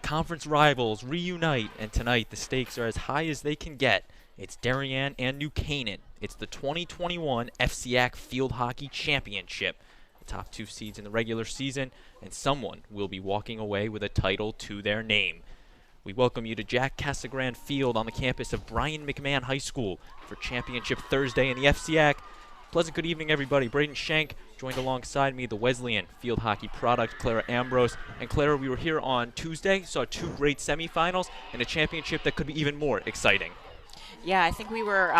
conference rivals reunite, and tonight the stakes are as high as they can get. It's Darien and New Canaan. It's the 2021 FCIAC Field Hockey Championship. The top two seeds in the regular season, and someone will be walking away with a title to their name. We welcome you to Jack Casagrande Field on the campus of Brian McMahon High School for Championship Thursday in the FCIAC. Pleasant good evening, everybody. Braden Schenk joined alongside me, the Wesleyan field hockey product, Clara Ambrose. And Clara, we were here on Tuesday, saw two great semifinals and a championship that could be even more exciting. Yeah, I think we were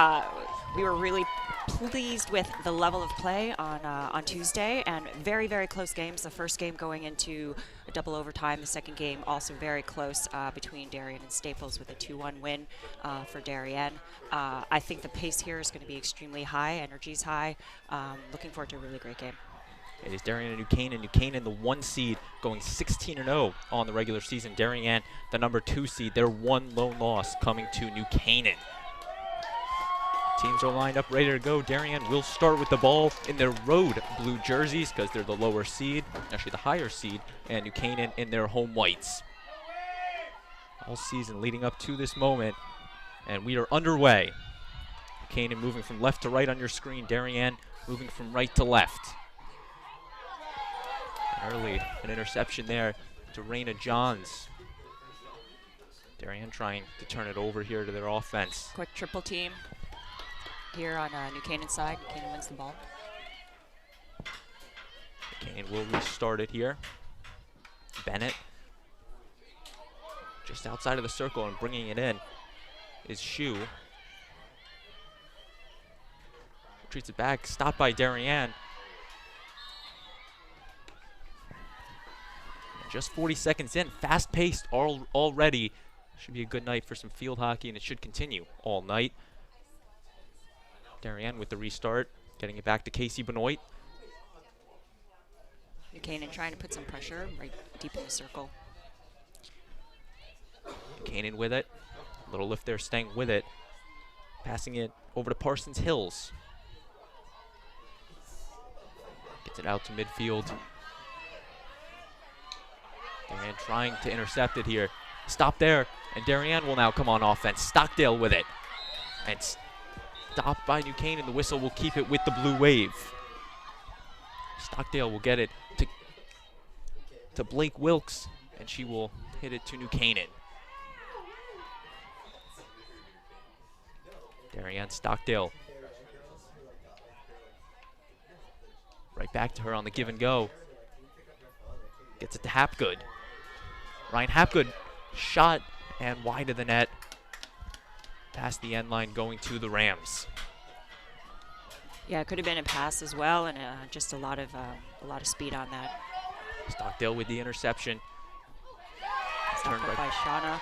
really pleased with the level of play on Tuesday, and very, very close games. The first game going into a double overtime. The second game also very close between Darien and Staples with a 2-1 win for Darien. I think the pace here is going to be extremely high. Energy's high. Looking forward to a really great game. It is Darien and New Canaan. New Canaan, the 1 seed, going 16-0 on the regular season. Darien, the number 2 seed, their one lone loss coming to New Canaan. Teams are lined up, ready to go. Darien will start with the ball in their road blue jerseys because they're the lower seed, actually the higher seed, and New Canaan in their home whites. All season leading up to this moment, and we are underway. New Canaan moving from left to right on your screen. Darien moving from right to left. Early, an interception there to Raina Johns. Darien trying to turn it over here to their offense. Quick triple team here on New Canaan's side. New Canaan wins the ball. New Canaan will restart it here. Bennett just outside of the circle and bringing it in is Shu. Retreats it back, stopped by Darien. Just 40 seconds in, fast-paced already. Should be a good night for some field hockey, and it should continue all night. Darien with the restart, getting it back to Casey Benoit. New Canaan trying to put some pressure right deep in the circle. New Canaan with it. Little lift there, staying with it. Passing it over to Parsons Hills. Gets it out to midfield. Darien trying to intercept it here. Stop there, and Darien will now come on offense. Stockdale with it. And stopped by New Canaan. The whistle will keep it with the blue wave. Stockdale will get it to Blake Wilkes, and she will hit it to New Canaan. Darien Stockdale. Right back to her on the give and go. Gets it to Hapgood. Ryan Hapgood shot and wide of the net. Past the end line going to the Rams. Yeah, it could have been a pass as well, and just a lot of speed on that. Stockdale with the interception. Stopped up by Shauna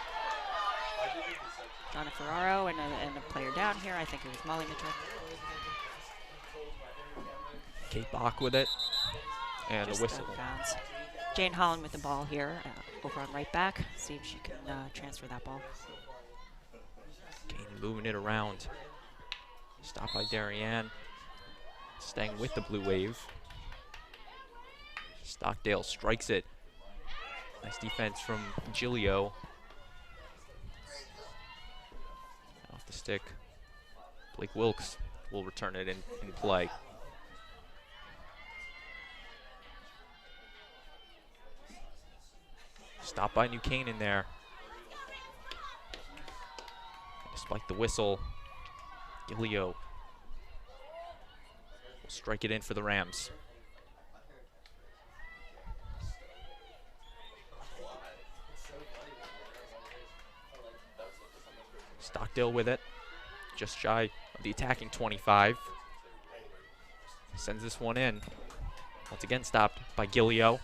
Ferraro, and a player down here. I think it was Molly Mitchell. Kate Bach with it. And just a whistle. Bounce. Jane Holland with the ball here, over on right back. See if she can transfer that ball. Kane moving it around. Stopped by Darien. Staying with the blue wave. Stockdale strikes it. Nice defense from Gilio. Off the stick. Blake Wilkes will return it in play. Stopped by New Canaan there. Despite the whistle, Gilio will strike it in for the Rams. Stockdale with it, just shy of the attacking 25. Sends this one in. Once again stopped by Gilio.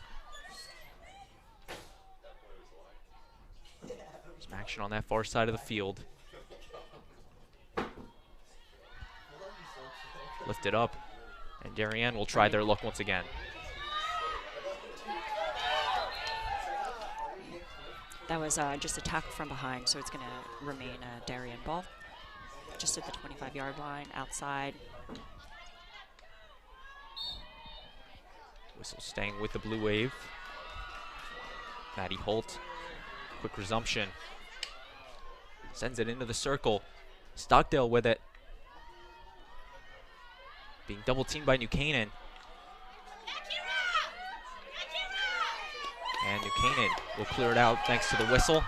Some action on that far side of the field. Lift it up, and Darien will try their luck once again. That was just a tackle from behind, so it's going to remain a Darien ball. Just at the 25-yard line, outside. Whistle staying with the blue wave. Maddie Holt Quick resumption. Sends it into the circle. Stockdale with it. Being double teamed by New Canaan. And New Canaan will clear it out thanks to the whistle.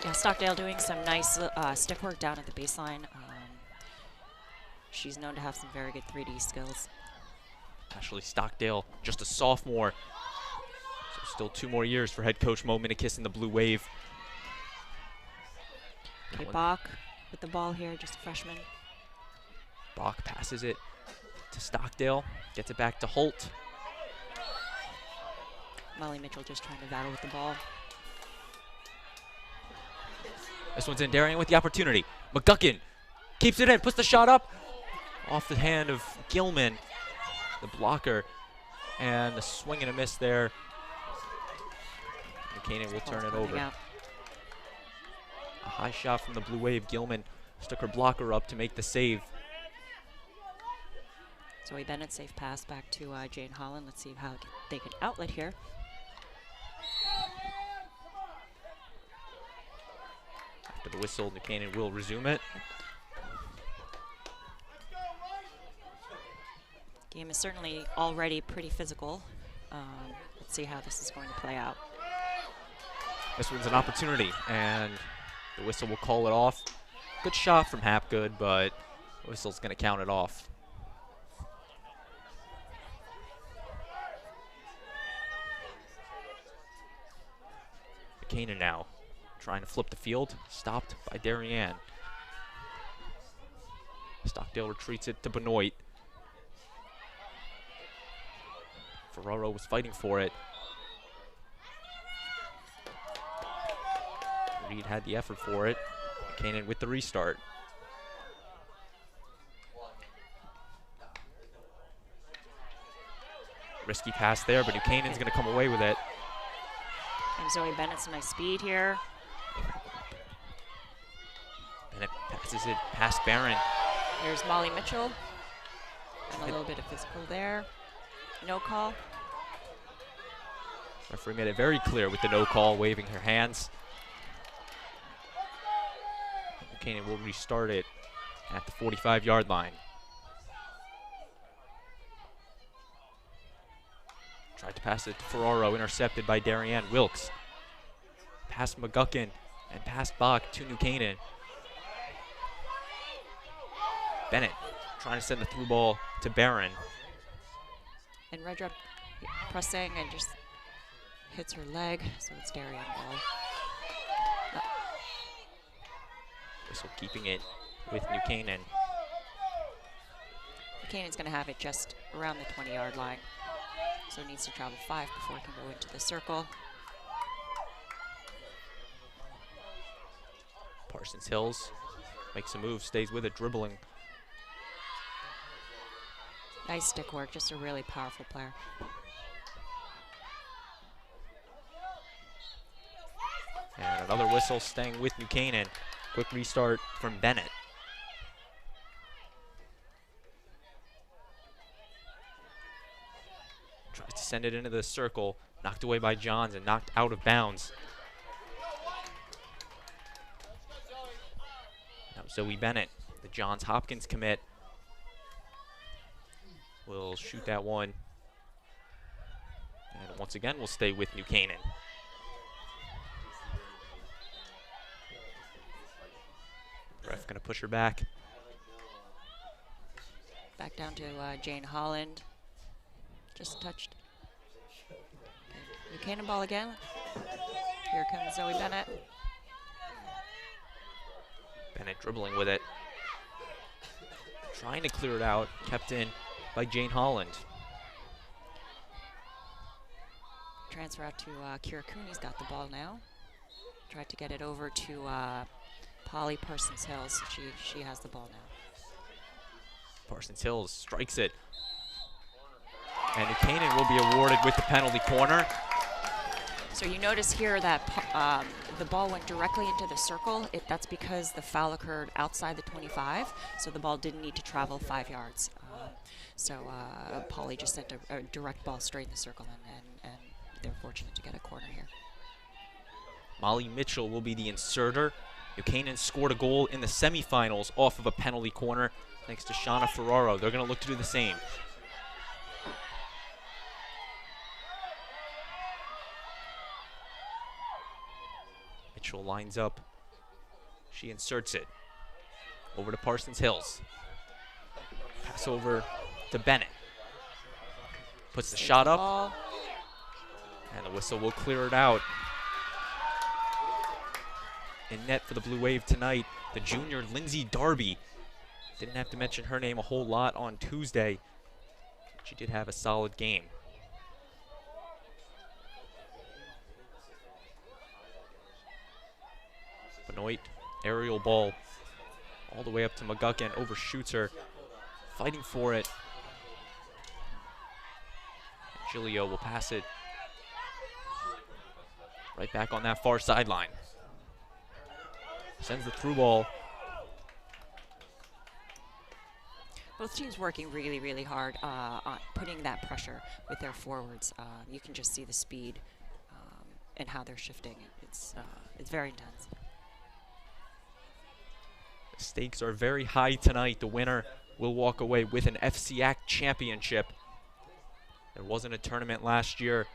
Yeah, Stockdale doing some nice stick work down at the baseline. She's known to have some very good 3D skills. Ashley Stockdale, just a sophomore. So still 2 more years for head coach Mo Minikis in the Blue Wave. Okay, Bach with the ball here, just a freshman. Bach passes it to Stockdale, gets it back to Holt. Molly Mitchell just trying to battle with the ball. This one's in. Darien with the opportunity. McGuckin keeps it in, puts the shot up. Off the hand of Gilman, the blocker. And a swing and a miss there. Canaan will turn it over. Out. A high shot from the Blue Wave. Gilman stuck her blocker up to make the save. Zoe Bennett, safe pass back to Jane Holland. Let's see how they can outlet here. After the whistle, New Canaan will resume it. Game is certainly already pretty physical. Let's see how this is going to play out. This one's an opportunity, and the whistle will call it off. Good shot from Hapgood, but the whistle's going to count it off. Canaan now trying to flip the field, stopped by Darien. Stockdale retreats it to Benoit. Ferraro was fighting for it. Reed had the effort for it. Canaan with the restart. Risky pass there, but New Canaan's going to come away with it. And Zoe Bennett's nice speed here. Bennett passes it past Barron. There's Molly Mitchell. And a little bit of physical there. No call. Referee made it very clear with the no call, waving her hands. Canaan will restart it at the 45-yard line. Tried to pass it to Ferraro, intercepted by Darien Wilkes. Past McGuckin and past Bach to New Canaan. Bennett trying to send the through ball to Barron. And Redrup pressing and just hits her leg, so it's Darien ball. Whistle keeping it with New Canaan. New Canaan's going to have it just around the 20-yard line. So it needs to travel 5 before it can go into the circle. Parsons Hills makes a move, stays with it, dribbling. Nice stick work, just a really powerful player. And another whistle staying with New Canaan. Quick restart from Bennett. Tries to send it into the circle. Knocked away by Johns and knocked out of bounds. Now Zoe Bennett, the Johns Hopkins commit, will shoot that one. And once again, we'll stay with New Canaan. Ref gonna push her back. Back down to Jane Holland. Just touched. New Canaan ball again. Here comes Zoe Bennett. Bennett dribbling with it. Trying to clear it out. Kept in by Jane Holland. Transfer out to Kira Cooney's got the ball now. Tried to get it over to Polly Parsons Hills. She has the ball now. Parsons Hills strikes it. And New Canaan will be awarded with the penalty corner. So you notice here that the ball went directly into the circle. That's because the foul occurred outside the 25, so the ball didn't need to travel 5 yards. So Polly just sent a direct ball straight in the circle, and they're fortunate to get a corner here. Molly Mitchell will be the inserter. New Canaan scored a goal in the semifinals off of a penalty corner thanks to Shauna Ferraro. They're going to look to do the same. Mitchell lines up. She inserts it. Over to Parsons Hills. Pass over to Bennett. Puts the shot up. And the whistle will clear it out. In net for the Blue Wave tonight, the junior Lindsay Darby. Didn't have to mention her name a whole lot on Tuesday. She did have a solid game. Benoit, aerial ball, all the way up to McGuckin, overshoots her, fighting for it. Giglio will pass it right back on that far sideline. Sends the through ball. Both teams working really, really hard on putting that pressure with their forwards. You can just see the speed and how they're shifting. It's very intense. The stakes are very high tonight. The winner will walk away with an FCIAC championship. There wasn't a tournament last year,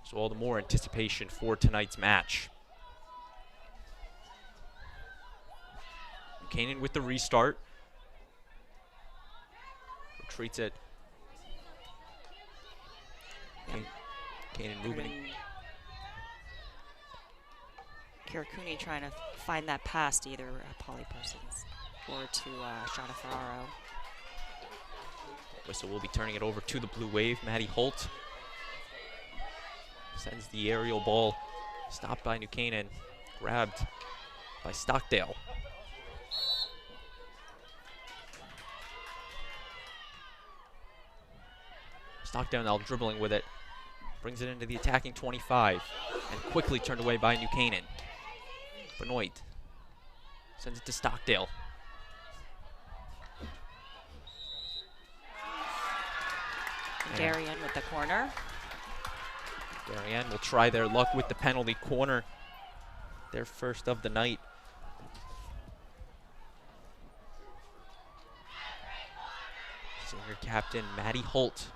so all the more anticipation for tonight's match. Canaan with the restart. Retreats it. Canaan moving. Kirakuni trying to find that pass to either Polly Parsons or to Shauna Ferraro. Whistle will be turning it over to the Blue Wave. Maddie Holt sends the aerial ball. Stopped by New Canaan. Grabbed by Stockdale. Stockdale now dribbling with it. Brings it into the attacking 25 and quickly turned away by New Canaan. Benoit sends it to Stockdale. Darien with the corner. Darien will try their luck with the penalty corner. Their first of the night. Senior captain Maddie Holt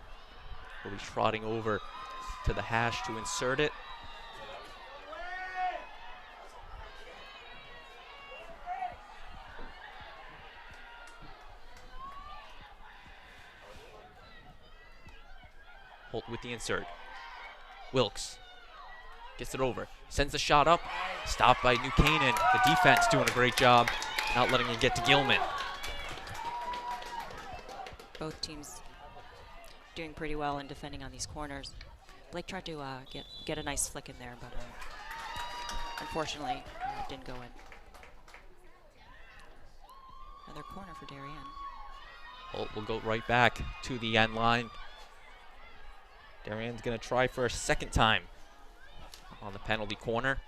will be trotting over to the hash to insert it. Holt with the insert. Wilkes gets it over, sends the shot up, stopped by New Canaan. The defense doing a great job, not letting it get to Gilman. Both teams doing pretty well in defending on these corners. Blake tried to get a nice flick in there, but unfortunately it didn't go in. Another corner for Darien. Holt will go right back to the end line. Darien's going to try for a second time on the penalty corner.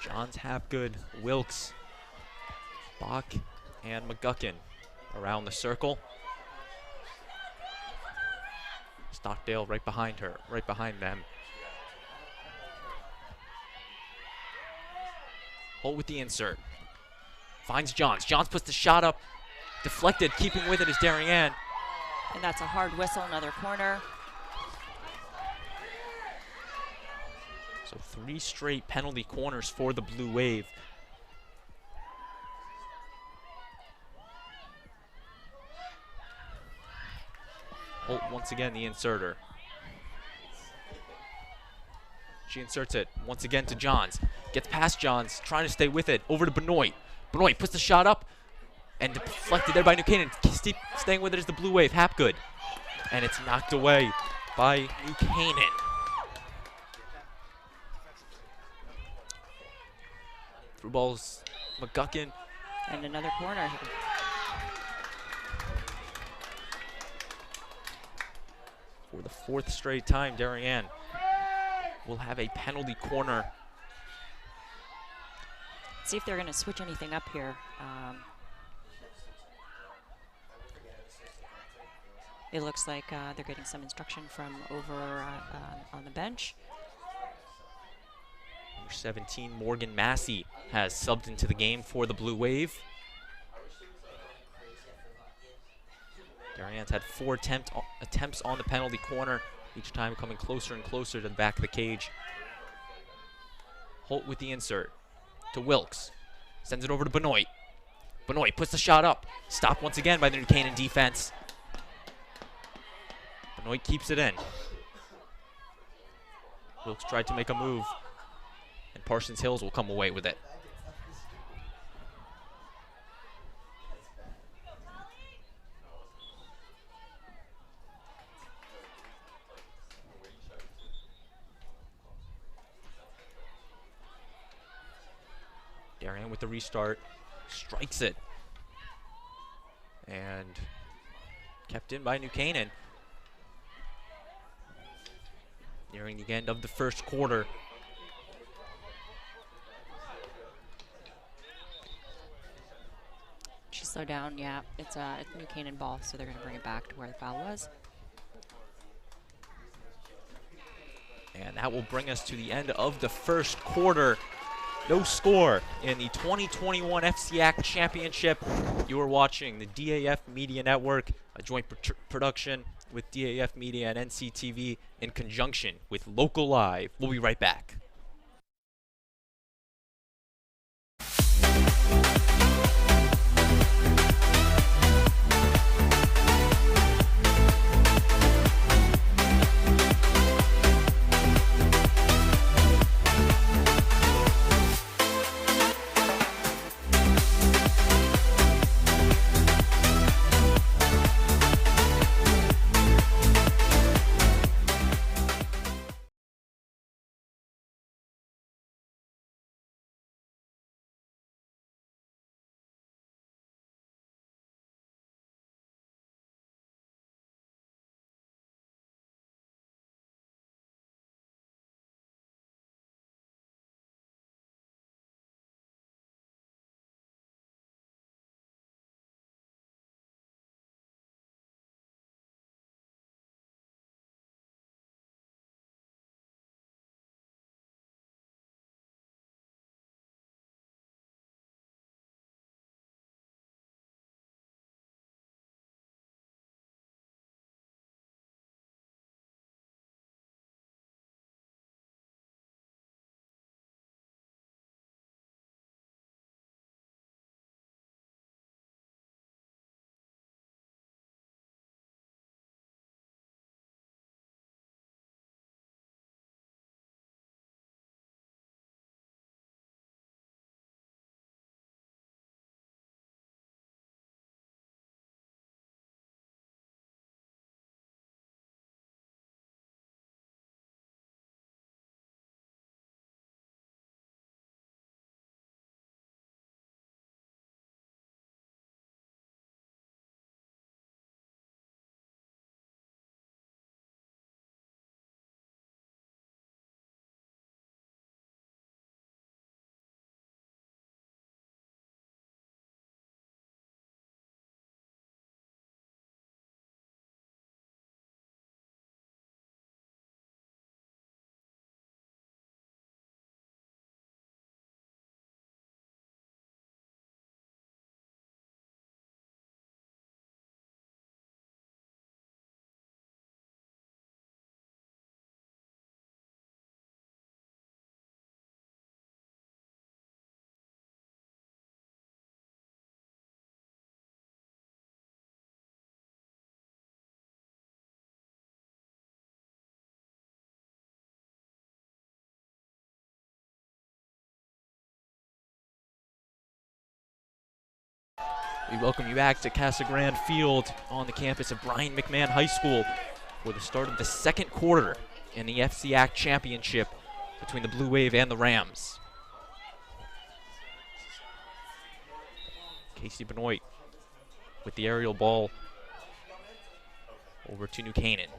Johns Hapgood, Wilkes, Bach, and McGuckin around the circle. Stockdale right behind her, right behind them. Holt with the insert. Finds Johns. Johns puts the shot up. Deflected, keeping with it is Darien. And that's a hard whistle, another corner. So 3 straight penalty corners for the Blue Wave. Holt once again the inserter. She inserts it once again to Johns. Gets past Johns, trying to stay with it. Over to Benoit. Benoit puts the shot up and deflected there by New Canaan. Staying with it is the Blue Wave, Hapgood. And it's knocked away by New Canaan. Through balls, McGuckin. And another corner. For the 4th straight time, Darien will have a penalty corner. See if they're going to switch anything up here. it looks like they're getting some instruction from over on the bench. Number 17, Morgan Massey, has subbed into the game for the Blue Wave. Darien's had 4 attempts on the penalty corner, each time coming closer and closer to the back of the cage. Holt with the insert to Wilkes. Sends it over to Benoit. Benoit puts the shot up. Stopped once again by the New Canaan defense. Benoit keeps it in. Wilkes tried to make a move, and Parsons Hills will come away with it. Darien with the restart, strikes it, and kept in by New Canaan. Nearing the end of the first quarter. She slowed down, yeah. It's a New Canaan ball, so they're going to bring it back to where the foul was. And that will bring us to the end of the first quarter. No score in the 2021 FCIAC Championship. You are watching the DAF Media Network, a joint production with DAF Media and NCTV in conjunction with Local Live. We'll be right back. We welcome you back to Casa Grande Field on the campus of Brian McMahon High School for the start of the second quarter in the FCIAC Championship between the Blue Wave and the Rams. Casey Benoit with the aerial ball over to New Canaan.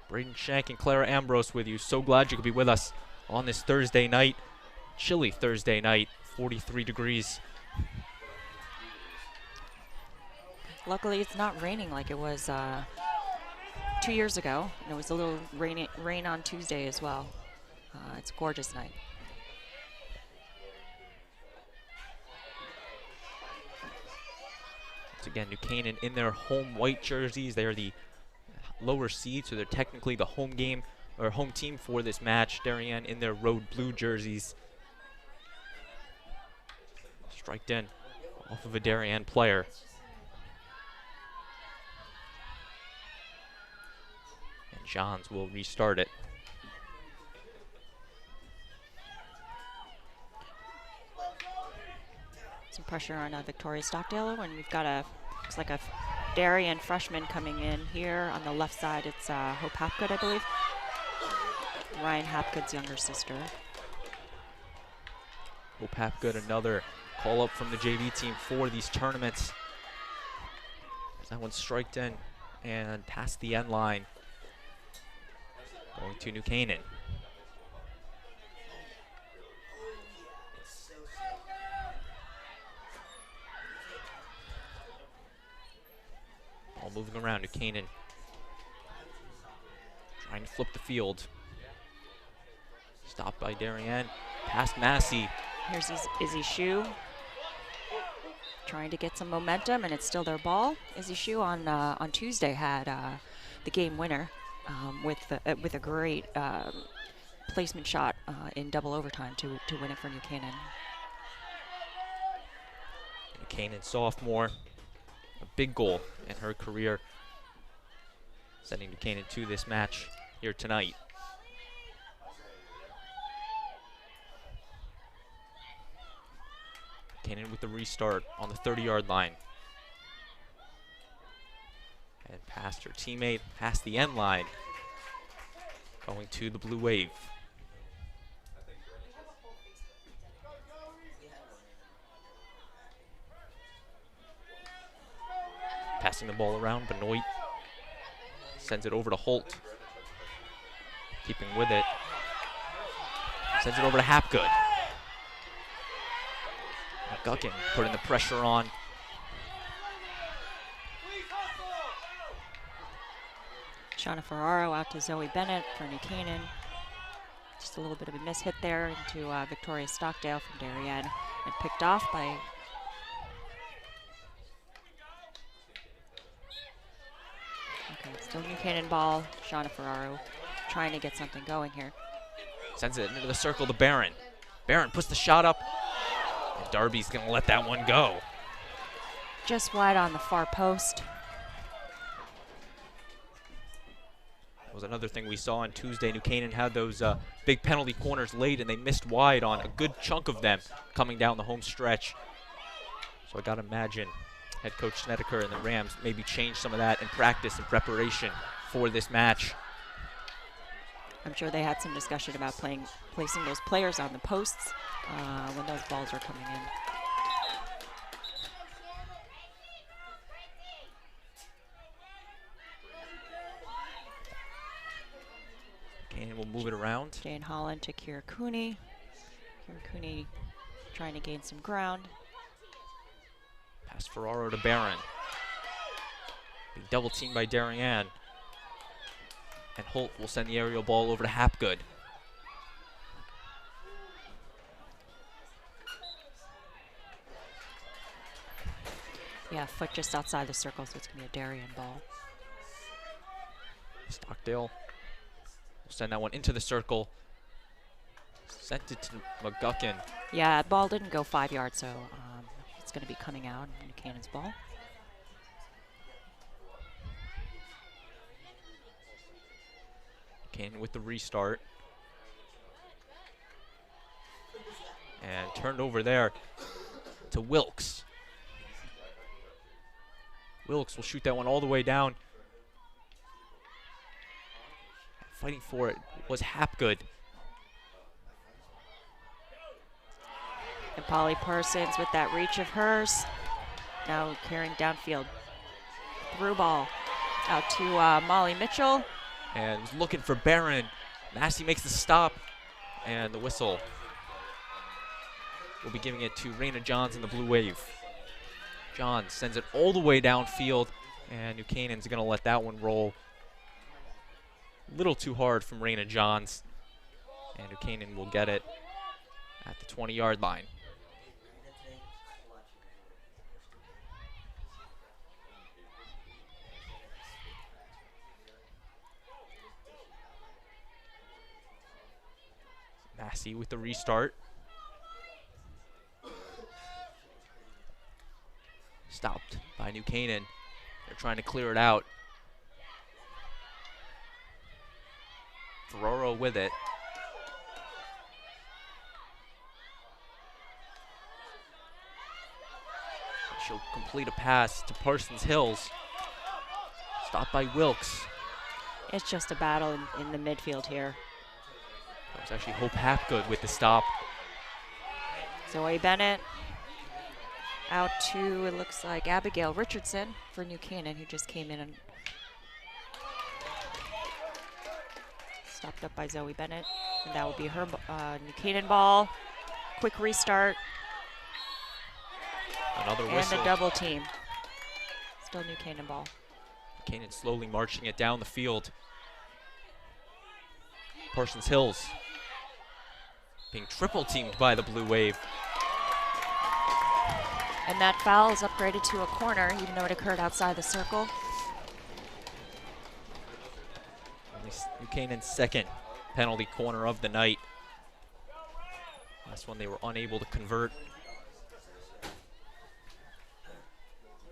Braden Shank and Clara Ambrose with you. So glad you could be with us on this Thursday night. Chilly Thursday night, 43 degrees. Luckily, it's not raining like it was 2 years ago. And it was a little rain on Tuesday as well. It's a gorgeous night. Once again, New Canaan in their home white jerseys. They are the lower seed, so they're technically the home game or home team for this match. Darien in their road blue jerseys. Striked in off of a Darien player. And Johns will restart it. Some pressure on Victoria Stockdale when we've got looks like a Darien freshman coming in here. On the left side, it's Hope Hapgood, I believe. Ryan Hapgood's younger sister. Hope Hapgood, another call up from the JV team for these tournaments. That one's striked in and past the end line. Going to New Canaan. Ball moving around. New Canaan trying to flip the field. Stopped by Darien. Past Massey. Here's Izzy Shue trying to get some momentum, and it's still their ball. Izzy Shue on Tuesday had the game winner with a great placement shot in double overtime to win it for New Canaan. New Canaan sophomore, a big goal in her career, sending New Canaan to this match here tonight. Canaan with the restart on the 30-yard line. And past her teammate, past the end line. Going to the Blue Wave. Passing the ball around, Benoit sends it over to Holt. Keeping with it. Sends it over to Hapgood. McGuckin putting the pressure on. Shauna Ferraro out to Zoe Bennett for New Canaan. Just a little bit of a miss hit there into Victoria Stockdale from Darien, and picked off by still New Canaan ball. Shauna Ferraro trying to get something going here. Sends it into the circle to Barron. Barron puts the shot up. And Darby's going to let that one go. Just wide on the far post. That was another thing we saw on Tuesday. New Canaan had those big penalty corners late, and they missed wide on a good chunk of them coming down the home stretch. So I got to imagine head coach Snedeker and the Rams maybe change some of that in practice and preparation for this match. I'm sure they had some discussion about placing those players on the posts when those balls are coming in. Canaan will move it around. Jane Holland to Kira Cooney. Kira Cooney trying to gain some ground. Pass Ferraro to Barron. Being double teamed by Darien. And Holt will send the aerial ball over to Hapgood. Yeah, foot just outside the circle, so it's going to be a Darien ball. Stockdale will send that one into the circle. Sent it to McGuckin. Yeah, ball didn't go 5 yards, so it's going to be coming out in Cannon's ball. Canaan with the restart. And turned over there to Wilkes. Wilkes will shoot that one all the way down. Fighting for it was Hapgood. And Polly Parsons with that reach of hers. Now carrying downfield. Through ball out to Molly Mitchell. And was looking for Barron. Massey makes the stop. And the whistle. We'll be giving it to Raina Johns in the Blue Wave. Johns sends it all the way downfield, and New Canaan's going to let that one roll. A little too hard from Raina Johns, and New Canaan will get it at the 20-yard line. Massey with the restart. Stopped by New Canaan. They're trying to clear it out. Ferraro with it. She'll complete a pass to Parsons Hills. Stopped by Wilkes. It's just a battle in the midfield here. That was actually Hope Hapgood with the stop. Zoe Bennett out to, it looks like, Abigail Richardson for New Canaan, who just came in and stopped up by Zoe Bennett. And that will be her New Canaan ball. Quick restart. Another whistle. And a double team. Still New Canaan ball. Canaan slowly marching it down the field. Parsons Hills being triple teamed by the Blue Wave. And that foul is upgraded to a corner, even though it occurred outside the circle. New Canaan's second penalty corner of the night. Last one they were unable to convert.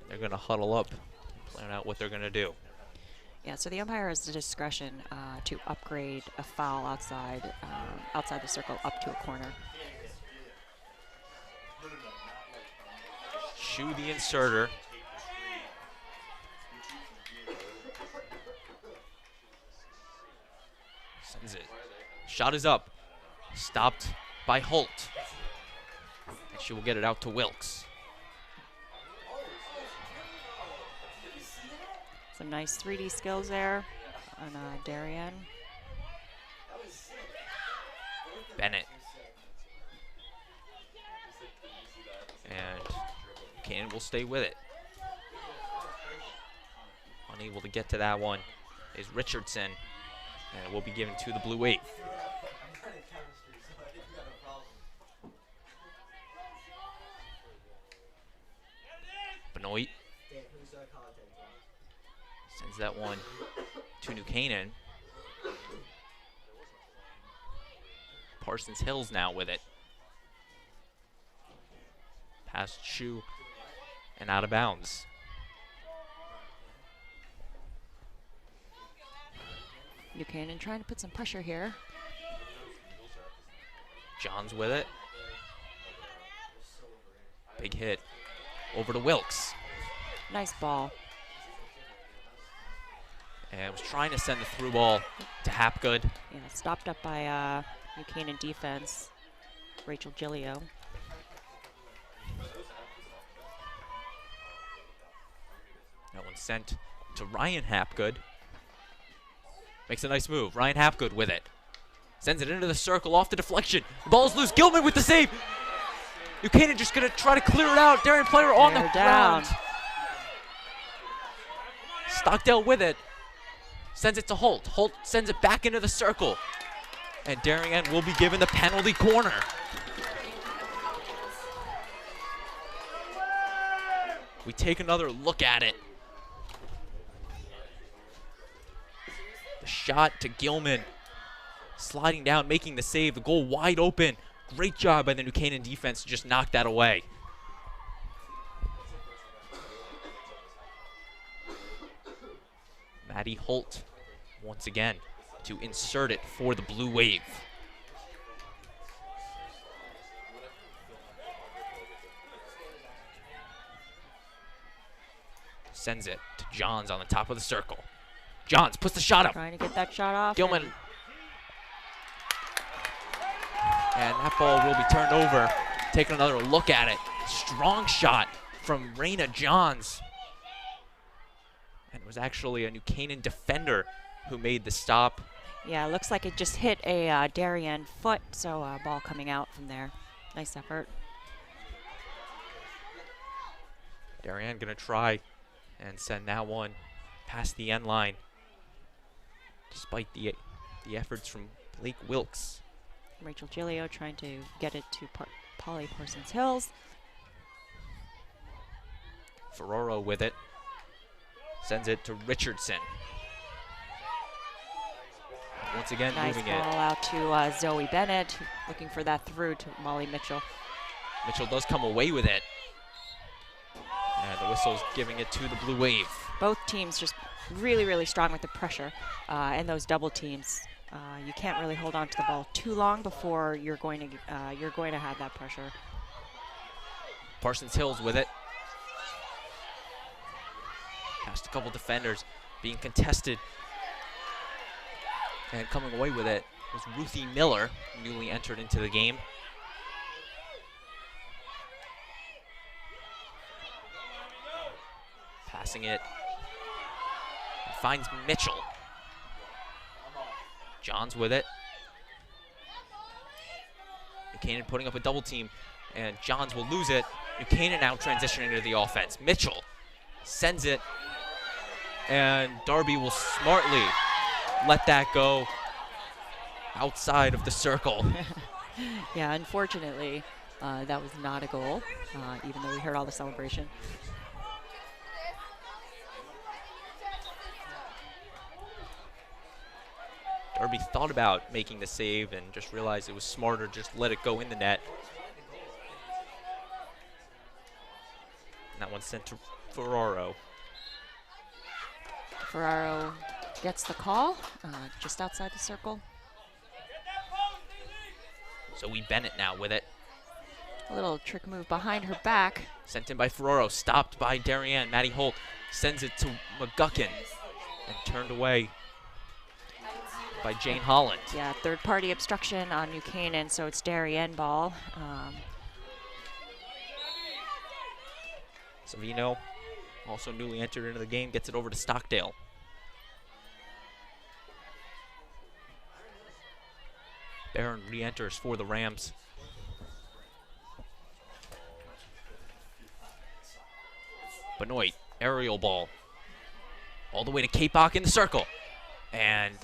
They're going to huddle up, plan out what they're going to do. Yeah, so the umpire has the discretion to upgrade a foul outside the circle up to a corner. Shoe the inserter. Sends it. Shot is up. Stopped by Holt. And she will get it out to Wilkes. Some nice 3D skills there on Darien. Bennett. And Canaan will stay with it. Unable to get to that one is Richardson. And it will be given to the Blue Wave. Benoit sends that one to New Canaan. Parsons Hills now with it. Past Shoe and out of bounds. New Canaan trying to put some pressure here. Johns with it. Big hit over to Wilkes. Nice ball. And was trying to send the through ball to Hapgood. Yeah, stopped up by New Canaan defense, Rachel Gillio. That one sent to Ryan Hapgood. Makes a nice move. Ryan Hapgood with it. Sends it into the circle, off the deflection. The ball's loose. Gilman with the save. New Canaan just going to try to clear it out. Darien player on the ground. Stockdale with it. Sends it to Holt. Holt sends it back into the circle. And Darien will be given the penalty corner. We take another look at it. The shot to Gilman. Sliding down, making the save. The goal wide open. Great job by the New Canaan defense to just knock that away. Maddie Holt once again to insert it for the Blue Wave. Sends it to Johns on the top of the circle. Johns puts the shot up. Trying to get that shot off. Gilman. And that ball will be turned over. Taking another look at it. Strong shot from Raina Johns. And it was actually a New Canaan defender who made the stop. Yeah, it looks like it just hit a Darien foot, so ball coming out from there. Nice effort. Darien going to try and send that one past the end line, despite the efforts from Blake Wilkes. Rachel Gilio trying to get it to Polly Parsons Hills. Ferraro with it. Sends it to Richardson. Once again, nice moving ball it. out to Zoe Bennett, looking for that through to Molly Mitchell. Mitchell does come away with it. And the whistle's giving it to the Blue Wave. Both teams just really, really strong with the pressure and those double teams. You can't really hold on to the ball too long before you're going to have that pressure. Parsons Hills with it. Past a couple defenders, being contested. And coming away with it was Ruthie Miller, newly entered into the game. Passing it. And finds Mitchell. Johns with it. Buchanan putting up a double team, and Johns will lose it. Buchanan now transitioning to the offense. Mitchell sends it, and Darby will smartly let that go outside of the circle. Yeah, unfortunately, that was not a goal, even though we heard all the celebration. Darby thought about making the save and just realized it was smarter just let it go in the net. And that one's sent to Ferraro. Ferraro gets the call just outside the circle. Zoe Bennett now with it. A little trick move behind her back. Sent in by Ferraro, stopped by Darien. Maddie Holt sends it to McGuckin and turned away by Jane Holland. Yeah, third-party obstruction on New Canaan, so it's Darien ball. Savino, also newly entered into the game, gets it over to Stockdale. Barron re-enters for the Rams. Benoit, aerial ball. All the way to Kapok in the circle. And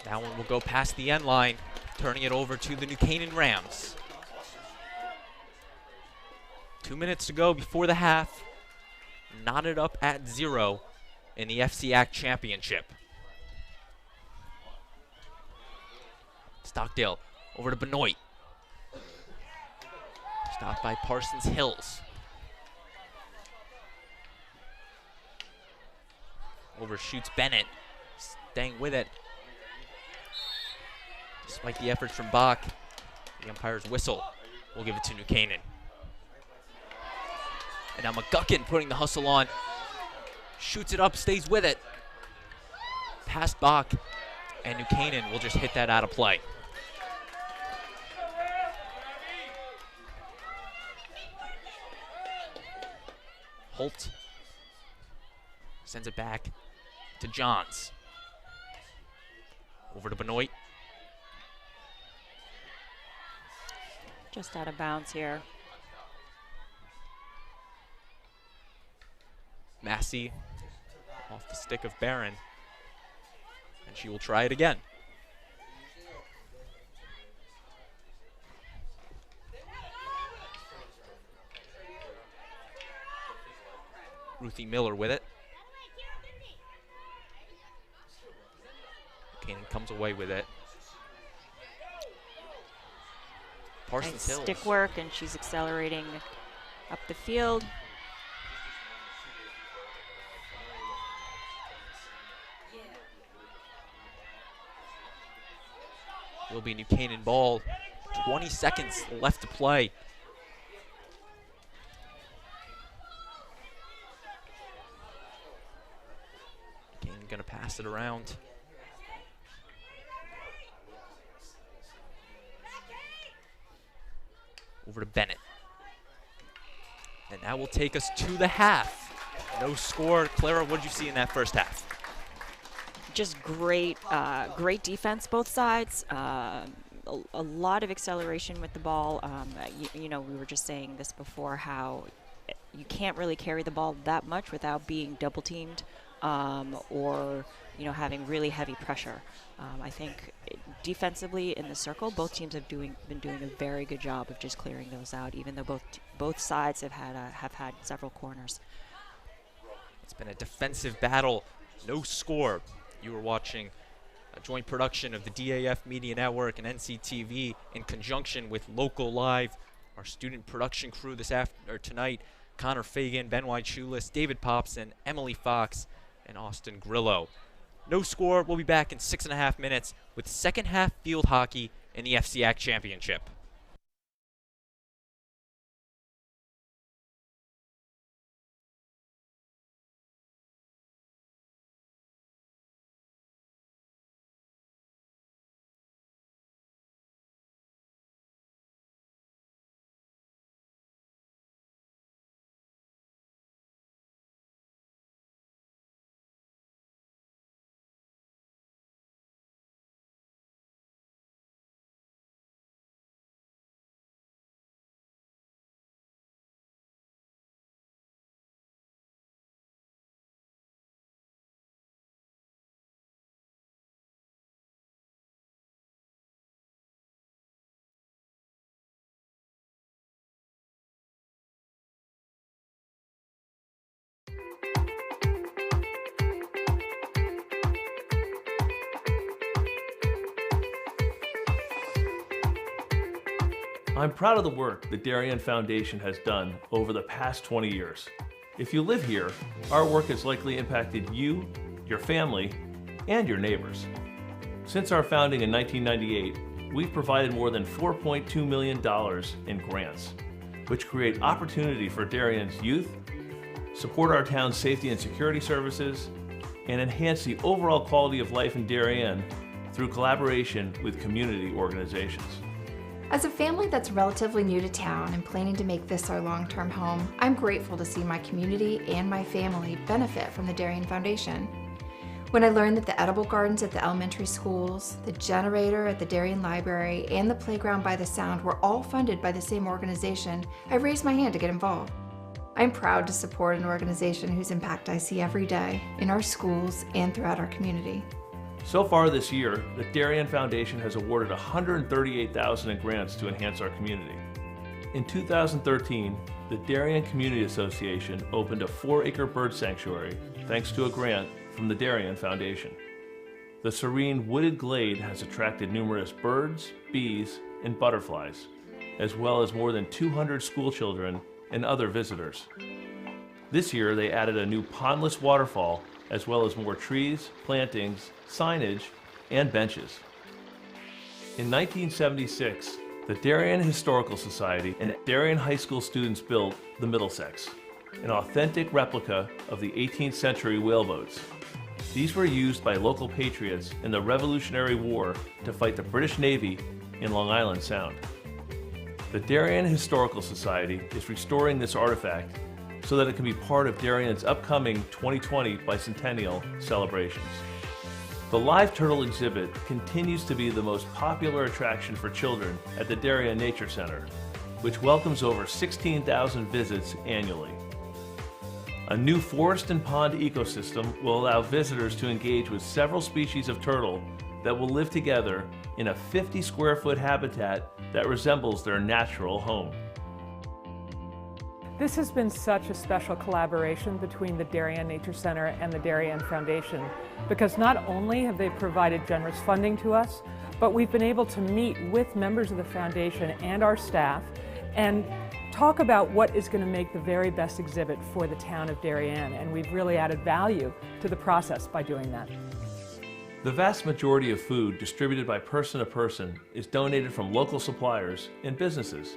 that one will go past the end line, turning it over to the New Canaan Rams. 2 minutes to go before the half. Knotted up at 0 in the FCIAC championship. Stockdale over to Benoit. Stopped by Parsons Hills. Overshoots Bennett, staying with it. Despite the efforts from Bach, the umpire's whistle will give it to New Canaan. And now McGuckin putting the hustle on. Shoots it up, stays with it. Past Bach, and New Canaan will just hit that out of play. Holt sends it back to Johns. Over to Benoit. Just out of bounds here. Massey off the stick of Barron. And she will try it again. Ruthie Miller with it. Canaan comes away with it. Parsons Nice Hills. stick work, and she's accelerating up the field. Will be New Canaan ball. 20 seconds left to play. Canaan gonna pass it around. Over to Bennett. And that will take us to the half. No score. Clara, what did you see in that first half? Just great, great defense, both sides. A lot of acceleration with the ball. You know, we were just saying this before, how you can't really carry the ball that much without being double teamed or having really heavy pressure. I think defensively in the circle, both teams have been doing a very good job of just clearing those out, even though both sides have had several corners. It's been a defensive battle, no score. You were watching a joint production of the DAF Media Network and NCTV in conjunction with Local Live, our student production crew tonight, Connor Fagan, Ben White Shoeless, David Popson, Emily Fox, and Austin Grillo. No score. We'll be back in 6.5 minutes with second half field hockey in the FCIAC Championship. I'm proud of the work the Darien Foundation has done over the past 20 years. If you live here, our work has likely impacted you, your family, and your neighbors. Since our founding in 1998, we've provided more than $4.2 million in grants, which create opportunity for Darien's youth, support our town's safety and security services, and enhance the overall quality of life in Darien through collaboration with community organizations. As a family that's relatively new to town and planning to make this our long-term home, I'm grateful to see my community and my family benefit from the Darien Foundation. When I learned that the edible gardens at the elementary schools, the generator at the Darien Library, and the playground by the Sound were all funded by the same organization, I raised my hand to get involved. I'm proud to support an organization whose impact I see every day in our schools and throughout our community. So far this year, the Darien Foundation has awarded $138,000 in grants to enhance our community. In 2013, the Darien Community Association opened a 4-acre bird sanctuary thanks to a grant from the Darien Foundation. The serene wooded glade has attracted numerous birds, bees, and butterflies, as well as more than 200 school children and other visitors. This year, they added a new pondless waterfall, as well as more trees, plantings, signage, and benches. In 1976, the Darien Historical Society and Darien High School students built the Middlesex, an authentic replica of the 18th century whaleboats. These were used by local patriots in the Revolutionary War to fight the British Navy in Long Island Sound. The Darien Historical Society is restoring this artifact so that it can be part of Darien's upcoming 2020 bicentennial celebrations. The live turtle exhibit continues to be the most popular attraction for children at the Darien Nature Center, which welcomes over 16,000 visits annually. A new forest and pond ecosystem will allow visitors to engage with several species of turtle that will live together in a 50-square-foot habitat that resembles their natural home. This has been such a special collaboration between the Darien Nature Center and the Darien Foundation, because not only have they provided generous funding to us, but we've been able to meet with members of the foundation and our staff and talk about what is going to make the very best exhibit for the town of Darien, and we've really added value to the process by doing that. The vast majority of food distributed by Person to Person is donated from local suppliers and businesses.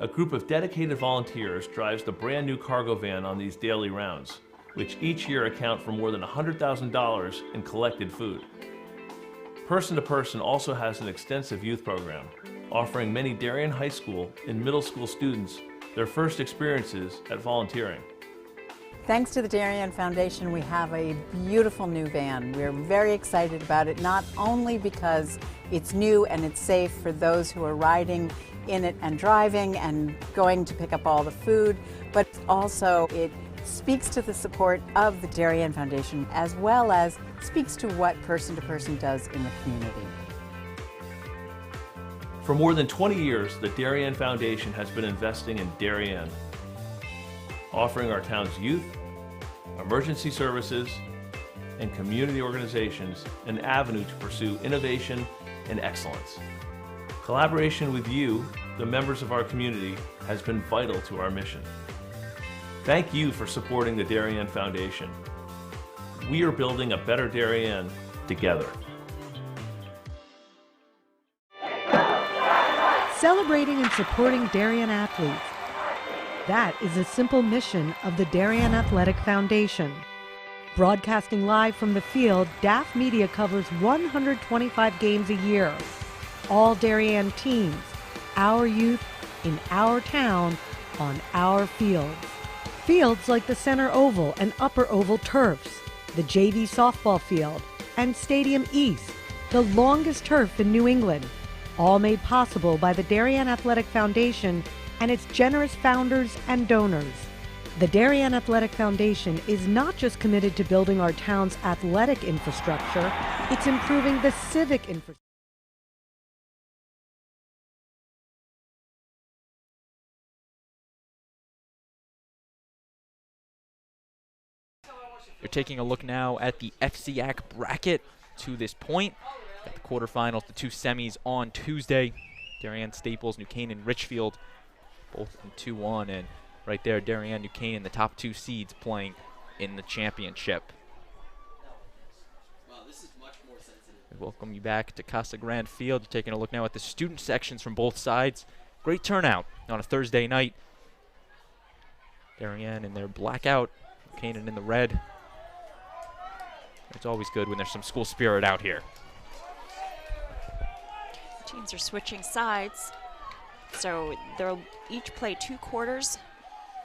A group of dedicated volunteers drives the brand new cargo van on these daily rounds, which each year account for more than $100,000 in collected food. Person to Person also has an extensive youth program, offering many Darien High School and middle school students their first experiences at volunteering. Thanks to the Darien Foundation, we have a beautiful new van. We're very excited about it, not only because it's new and it's safe for those who are riding in it and driving and going to pick up all the food, but also it speaks to the support of the Darien Foundation as well as speaks to what Person to Person does in the community. For more than 20 years, the Darien Foundation has been investing in Darien, offering our town's youth, emergency services, and community organizations an avenue to pursue innovation and excellence. Collaboration with you, the members of our community, has been vital to our mission. Thank you for supporting the Darien Foundation. We are building a better Darien together. Celebrating and supporting Darien athletes. That is a simple mission of the Darien Athletic Foundation. Broadcasting live from the field, DAF Media covers 125 games a year. All Darien teams, our youth, in our town, on our fields. Fields like the Center Oval and Upper Oval turfs, the JV softball field, and Stadium East, the longest turf in New England. All made possible by the Darien Athletic Foundation and its generous founders and donors. The Darien Athletic Foundation is not just committed to building our town's athletic infrastructure, it's improving the civic infrastructure. You're taking a look now at the FCIAC bracket to this point. Got the quarterfinals, the two semis on Tuesday. Darien, Staples, New Canaan, Richfield, both in 2-1, and right there, Darien, New Canaan, the top two seeds playing in the championship. We welcome you back to Casa Grande Field. You're taking a look now at the student sections from both sides. Great turnout on a Thursday night. Darien in their blackout, New Canaan in the red. It's always good when there's some school spirit out here. Teams are switching sides, so they'll each play 2 quarters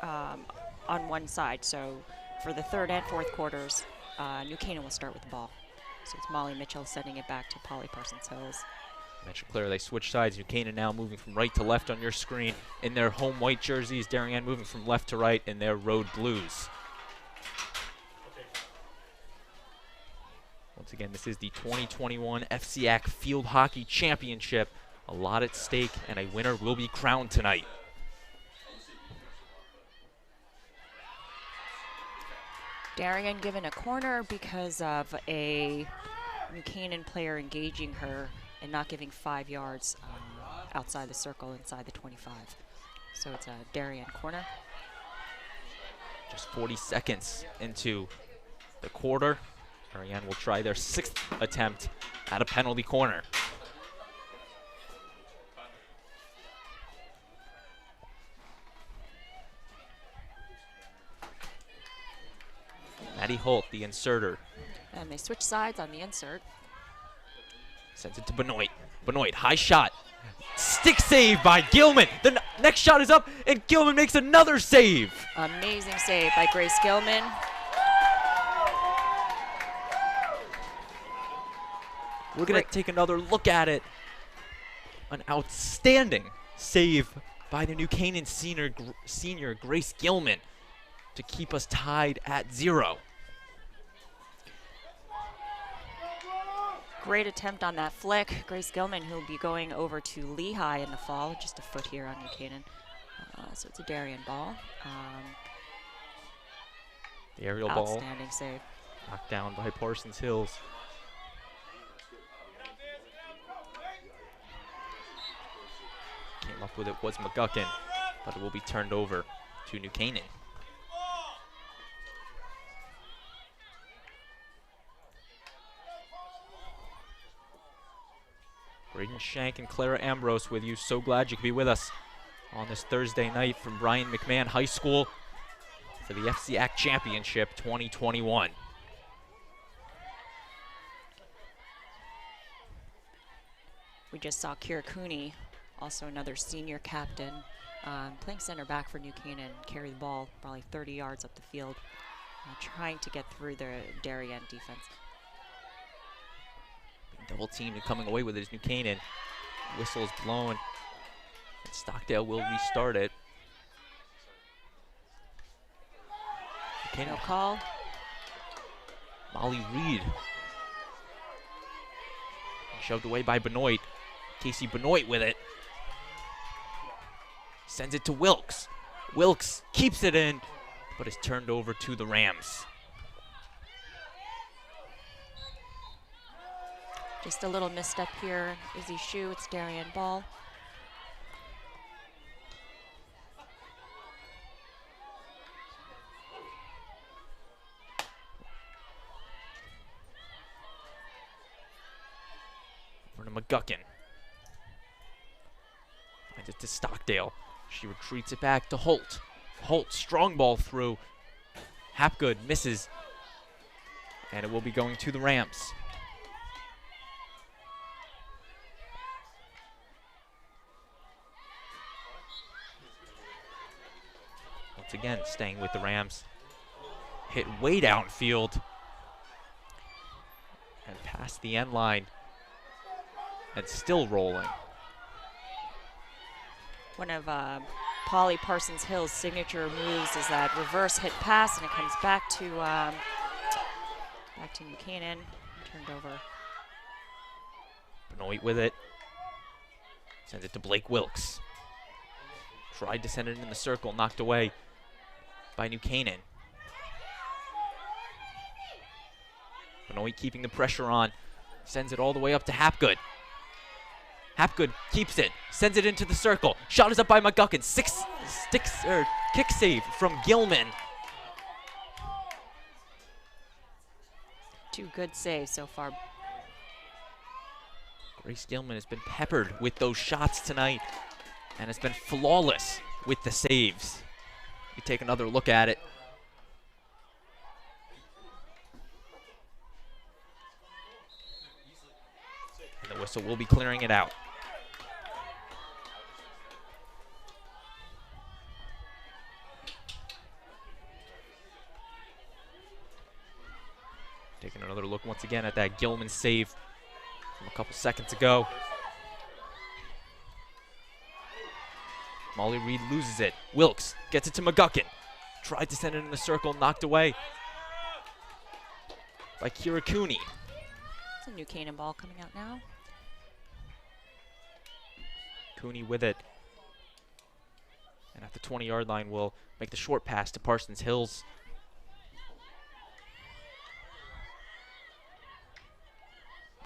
on one side. So for the third and fourth quarters, New Canaan will start with the ball. So it's Molly Mitchell sending it back to Polly Parsons Hills. Mentioned clear, they switch sides. New Canaan now moving from right to left on your screen in their home white jerseys. Darien moving from left to right in their road blues. Once again, this is the 2021 FCIAC Field Hockey Championship. A lot at stake, and a winner will be crowned tonight. Darien given a corner because of a New Canaan player engaging her and not giving 5 yards outside the circle inside the 25. So it's a Darien corner. Just 40 seconds into the quarter. Darien will try their 6th attempt at a penalty corner. Maddie Holt, the inserter. And they switch sides on the insert. Sends it to Benoit. Benoit, high shot. Stick save by Gilman. The next shot is up, and Gilman makes another save. Amazing save by Grace Gilman. We're going to take another look at it. An outstanding save by the New Canaan senior Grace Gilman to keep us tied at 0. Great attempt on that flick. Grace Gilman, who'll be going over to Lehigh in the fall, just a foot here on New Canaan. So it's a Darien ball. The aerial ball. Outstanding save. Knocked down by Parsons Hills. Came up with it was McGuckin, but it will be turned over to New Canaan. Braden Shank and Clara Ambrose with you. So glad you could be with us on this Thursday night from Brian McMahon High School for the FCIAC Championship 2021. We just saw Kira Cooney, also another senior captain, playing center back for New Canaan, carry the ball probably 30 yards up the field, trying to get through the Darien defense. Double teamed and coming away with it is New Canaan. Whistles blown. And Stockdale will restart it. Okay, No call. Molly Reed. Shoved away by Benoit. Casey Benoit with it. Sends it to Wilkes. Wilkes keeps it in, but is turned over to the Rams. Just a little misstep here. Izzy's shoe. It's Darien ball. Over to McGuckin. Finds it to Stockdale. She retreats it back to Holt. Holt, strong ball through. Hapgood misses. And it will be going to the Rams. Once again, staying with the Rams. Hit way downfield. And past the end line. And still rolling. One of Polly Parsons-Hill's signature moves is that reverse hit pass, and it comes back to New Canaan, turned over. Benoit with it. Sends it to Blake Wilkes. Tried to send it in the circle, knocked away by New Canaan. Benoit keeping the pressure on. Sends it all the way up to Hapgood. Hapgood keeps it, sends it into the circle. Shot is up by McGuckin. Kick save from Gilman. Two good saves so far. Grace Gilman has been peppered with those shots tonight and has been flawless with the saves. We take another look at it. And the whistle will be clearing it out. Taking another look once again at that Gilman save from a couple seconds ago. Molly Reed loses it. Wilkes gets it to McGuckin. Tried to send it in the circle, knocked away by Kira Cooney. It's a New Canaan ball coming out now. Cooney with it. And at the 20-yard line will make the short pass to Parsons Hills.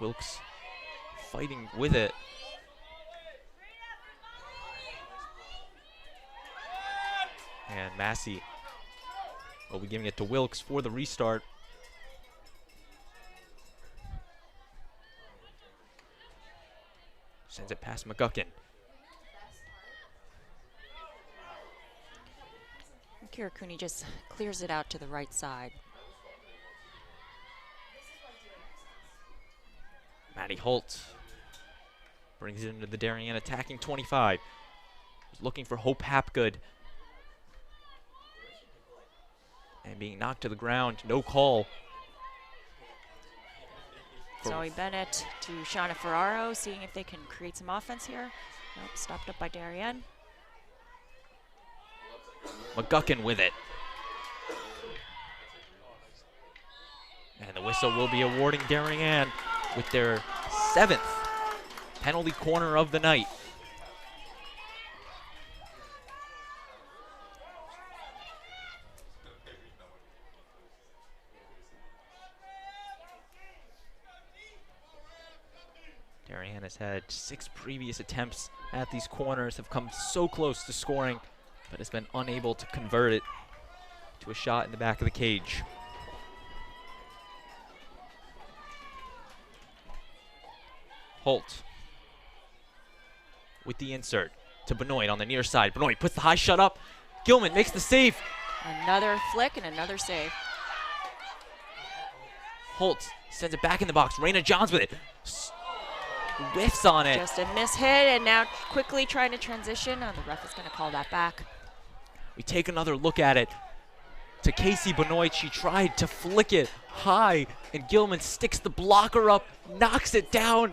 Wilkes fighting with it. And Massey will be giving it to Wilkes for the restart. Sends it past McGuckin. Kira Cooney just clears it out to the right side. Maddie Holt brings it into the Darien attacking 25. He's looking for Hope Hapgood. And being knocked to the ground, no call. Zoe Bennett to Shauna Ferraro, seeing if they can create some offense here. Nope, stopped up by Darien. McGuckin with it. And the whistle will be awarding Darien with their 7th penalty corner of the night. Darien has had 6 previous attempts at these corners, have come so close to scoring, but has been unable to convert it to a shot in the back of the cage. Holt with the insert to Benoit on the near side. Benoit puts the high shot up. Gilman makes the save. Another flick and another save. Holt sends it back in the box. Raina Johns with it. Whiffs on it. Just a miss hit, and now quickly trying to transition. Oh, the ref is going to call that back. We take another look at it. To Casey Benoit, she tried to flick it high, and Gilman sticks the blocker up, knocks it down.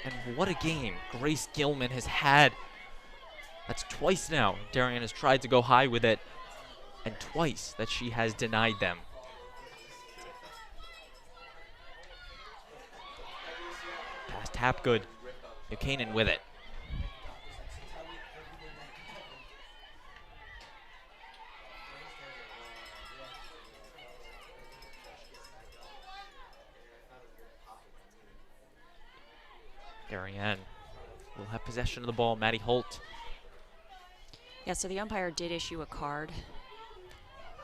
And what a game Grace Gilman has had. That's twice now Darien has tried to go high with it, and twice that she has denied them. Pass Hapgood. New Canaan with it. Darien will have possession of the ball. Maddie Holt. Yeah, so the umpire did issue a card.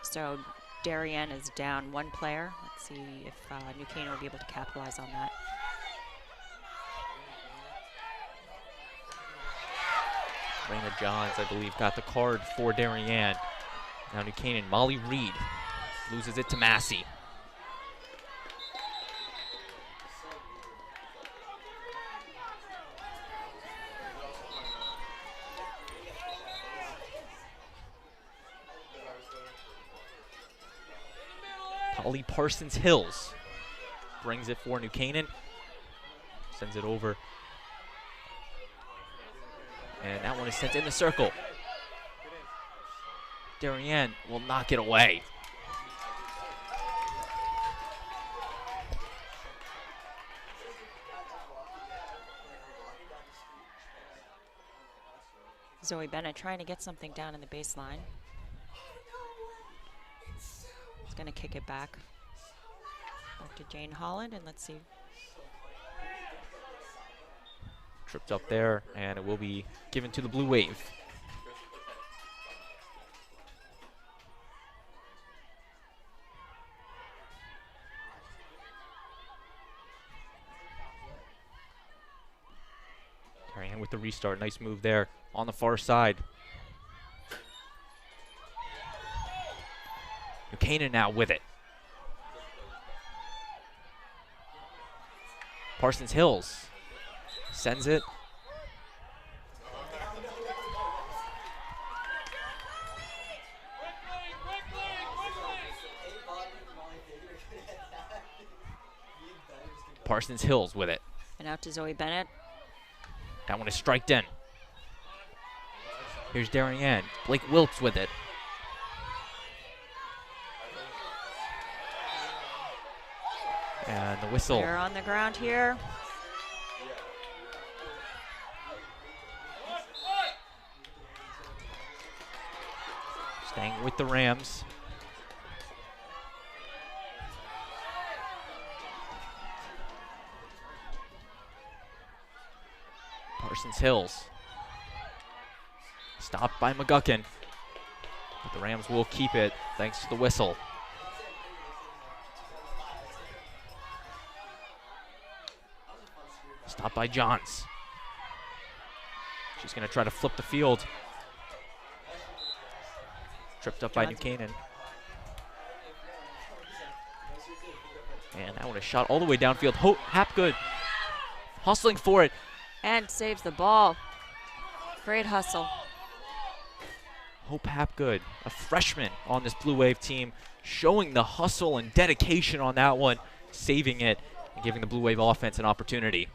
So Darien is down one player. Let's see if New Canaan will be able to capitalize on that. Raina Johns, I believe, got the card for Darien. Now New Canaan, Molly Reed loses it to Massey. Polly Parsons Hills brings it for New Canaan. Sends it over. And that one is sent in the circle. Darien will knock it away. Zoe Bennett trying to get something down in the baseline. He's going to kick it back to Jane Holland, and let's see. Tripped up there, and it will be given to the Blue Wave. Darien with the restart. Nice move there on the far side. New Canaan now with it. Parsons Hills sends it. Parsons Hills with it. And out to Zoe Bennett. That one is striked in. Here's Darien. Blake Wilkes with it. And the whistle. They're on the ground here. Staying with the Rams. Parsons Hills. Stopped by McGuckin. But the Rams will keep it thanks to the whistle. Stopped by Johns. She's going to try to flip the field. Tripped up by New Canaan. And that one is shot all the way downfield. Hapgood hustling for it. And saves the ball. Great hustle. Hope Hapgood, a freshman on this Blue Wave team, showing the hustle and dedication on that one, saving it and giving the Blue Wave offense an opportunity.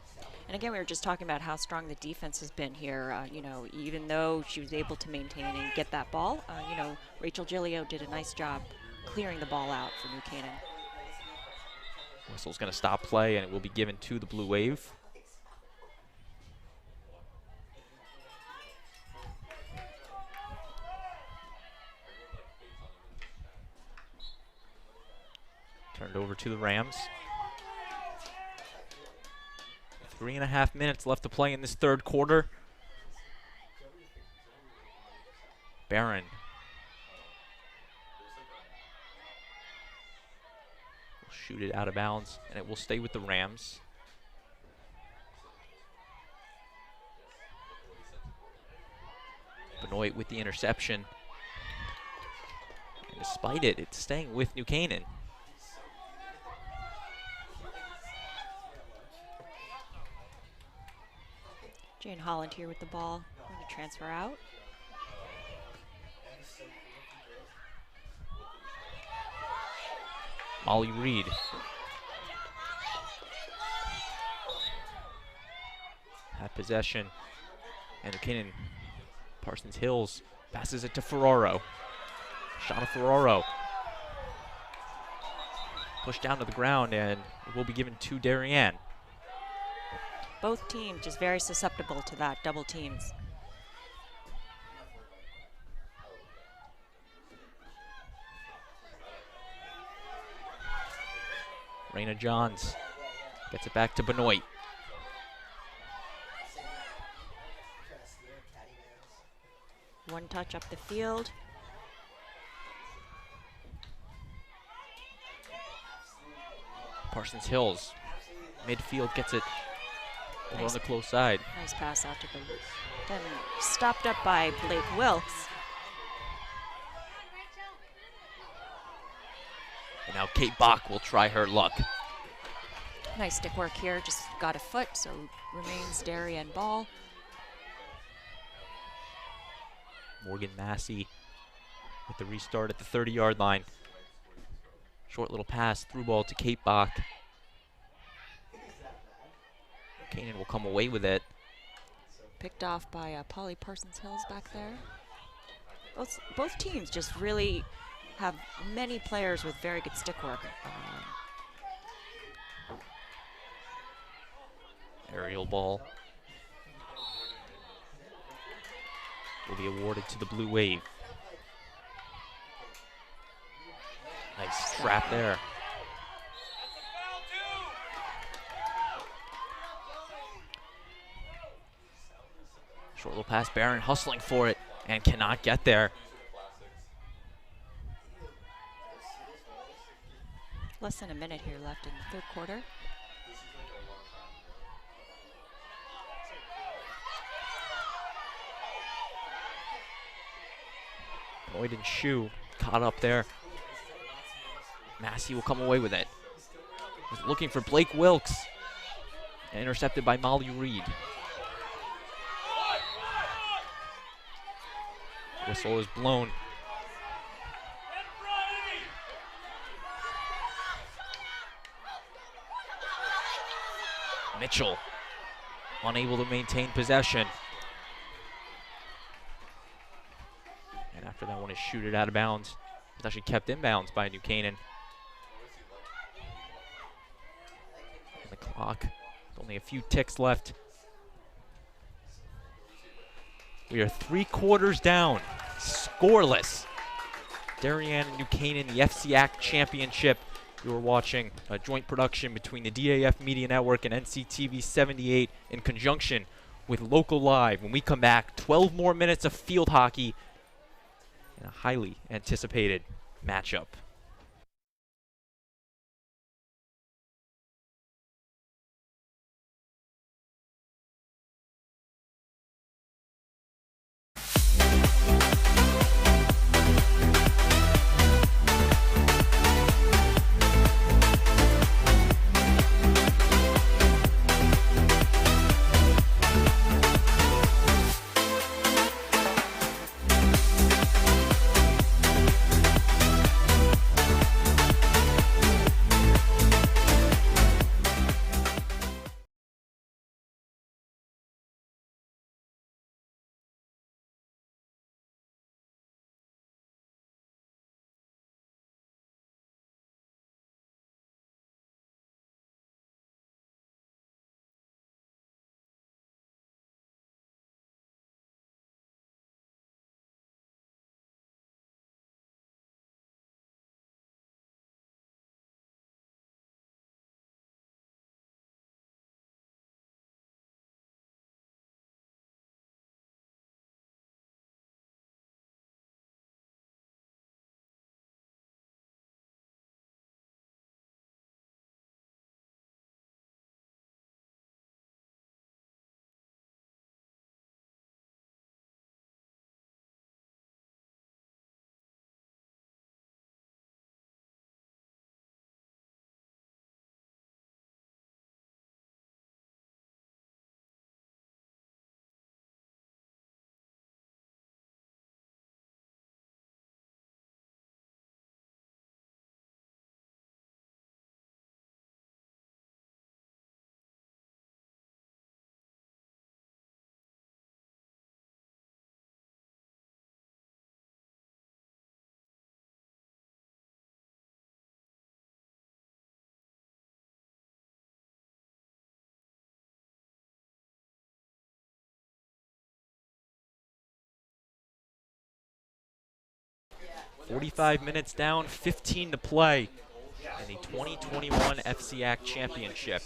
And again, we were just talking about how strong the defense has been here. You know, even though she was able to maintain and get that ball, you know, Rachel Gilio did a nice job clearing the ball out for New Canaan. Whistle's going to stop play, and it will be given to the Blue Wave. Turned over to the Rams. 3.5 minutes left to play in this third quarter. Barron. Will shoot it out of bounds, and it will stay with the Rams. Benoit with the interception. And despite it, it's staying with New Canaan. Jane Holland here with the ball. Going to transfer out. Molly Reed. have possession. And Canaan, Parsons Hills passes it to Ferraro. Shot of Ferraro. Pushed down to the ground, and it will be given to Darien. Both teams just very susceptible to that, double teams. Raina Johns gets it back to Benoit. One touch up the field. Parsons Hills, midfield, gets it over on the close side. Nice pass out to the roof. Then stopped up by Blake Wilkes. And now Kate Bach will try her luck. Nice stick work here, just got a foot, so remains Darien ball. Morgan Massey with the restart at the 30-yard line. Short little pass, through ball to Kate Bach. Canaan will come away with it. Picked off by Polly Parsons Hills back there. Both teams just really have many players with very good stick work. Aerial ball will be awarded to the Blue Wave. Nice trap there. Short little pass, Barron hustling for it and cannot get there. Less than a minute here left in the third quarter. Boyd and Shu caught up there. Massey will come away with it. Was looking for Blake Wilkes. Intercepted by Molly Reed. Whistle is blown. Mitchell unable to maintain possession. And after that one is shooted out of bounds. It's actually kept in bounds by New Canaan. And the clock, with only a few ticks left. We are 3 quarters down, scoreless. Darien and New Canaan, the FCIAC Championship. You are watching a joint production between the DAF Media Network and NCTV 78 in conjunction with Local Live. When we come back, 12 more minutes of field hockey in a highly anticipated matchup. 45 minutes down, 15 to play in the 2021 FCIAC Championship.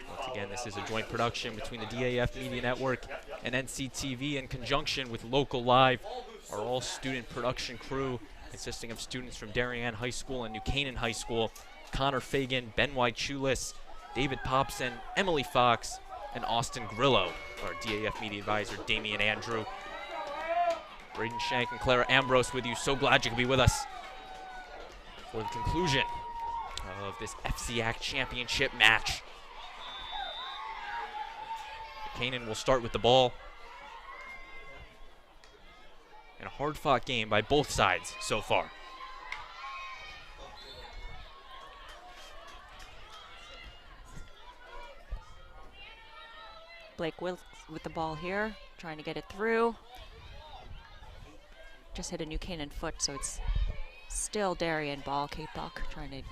Once again, this is a joint production between the DAF Media Network and NCTV in conjunction with Local Live, our all-student production crew consisting of students from Darien High School and New Canaan High School, Connor Fagan, Ben White-Chulis, David Popson, Emily Fox, and Austin Grillo. Our DAF Media Advisor, Damian Andrew. Braden Shank and Clara Ambrose with you. So glad you could be with us for the conclusion of this FCIAC Championship match. Canaan will start with the ball. And a hard-fought game by both sides so far. Blake Wilkes with the ball here, trying to get it through. Just hit a New Canaan foot, so it's still Darien ball. K-Buck trying to...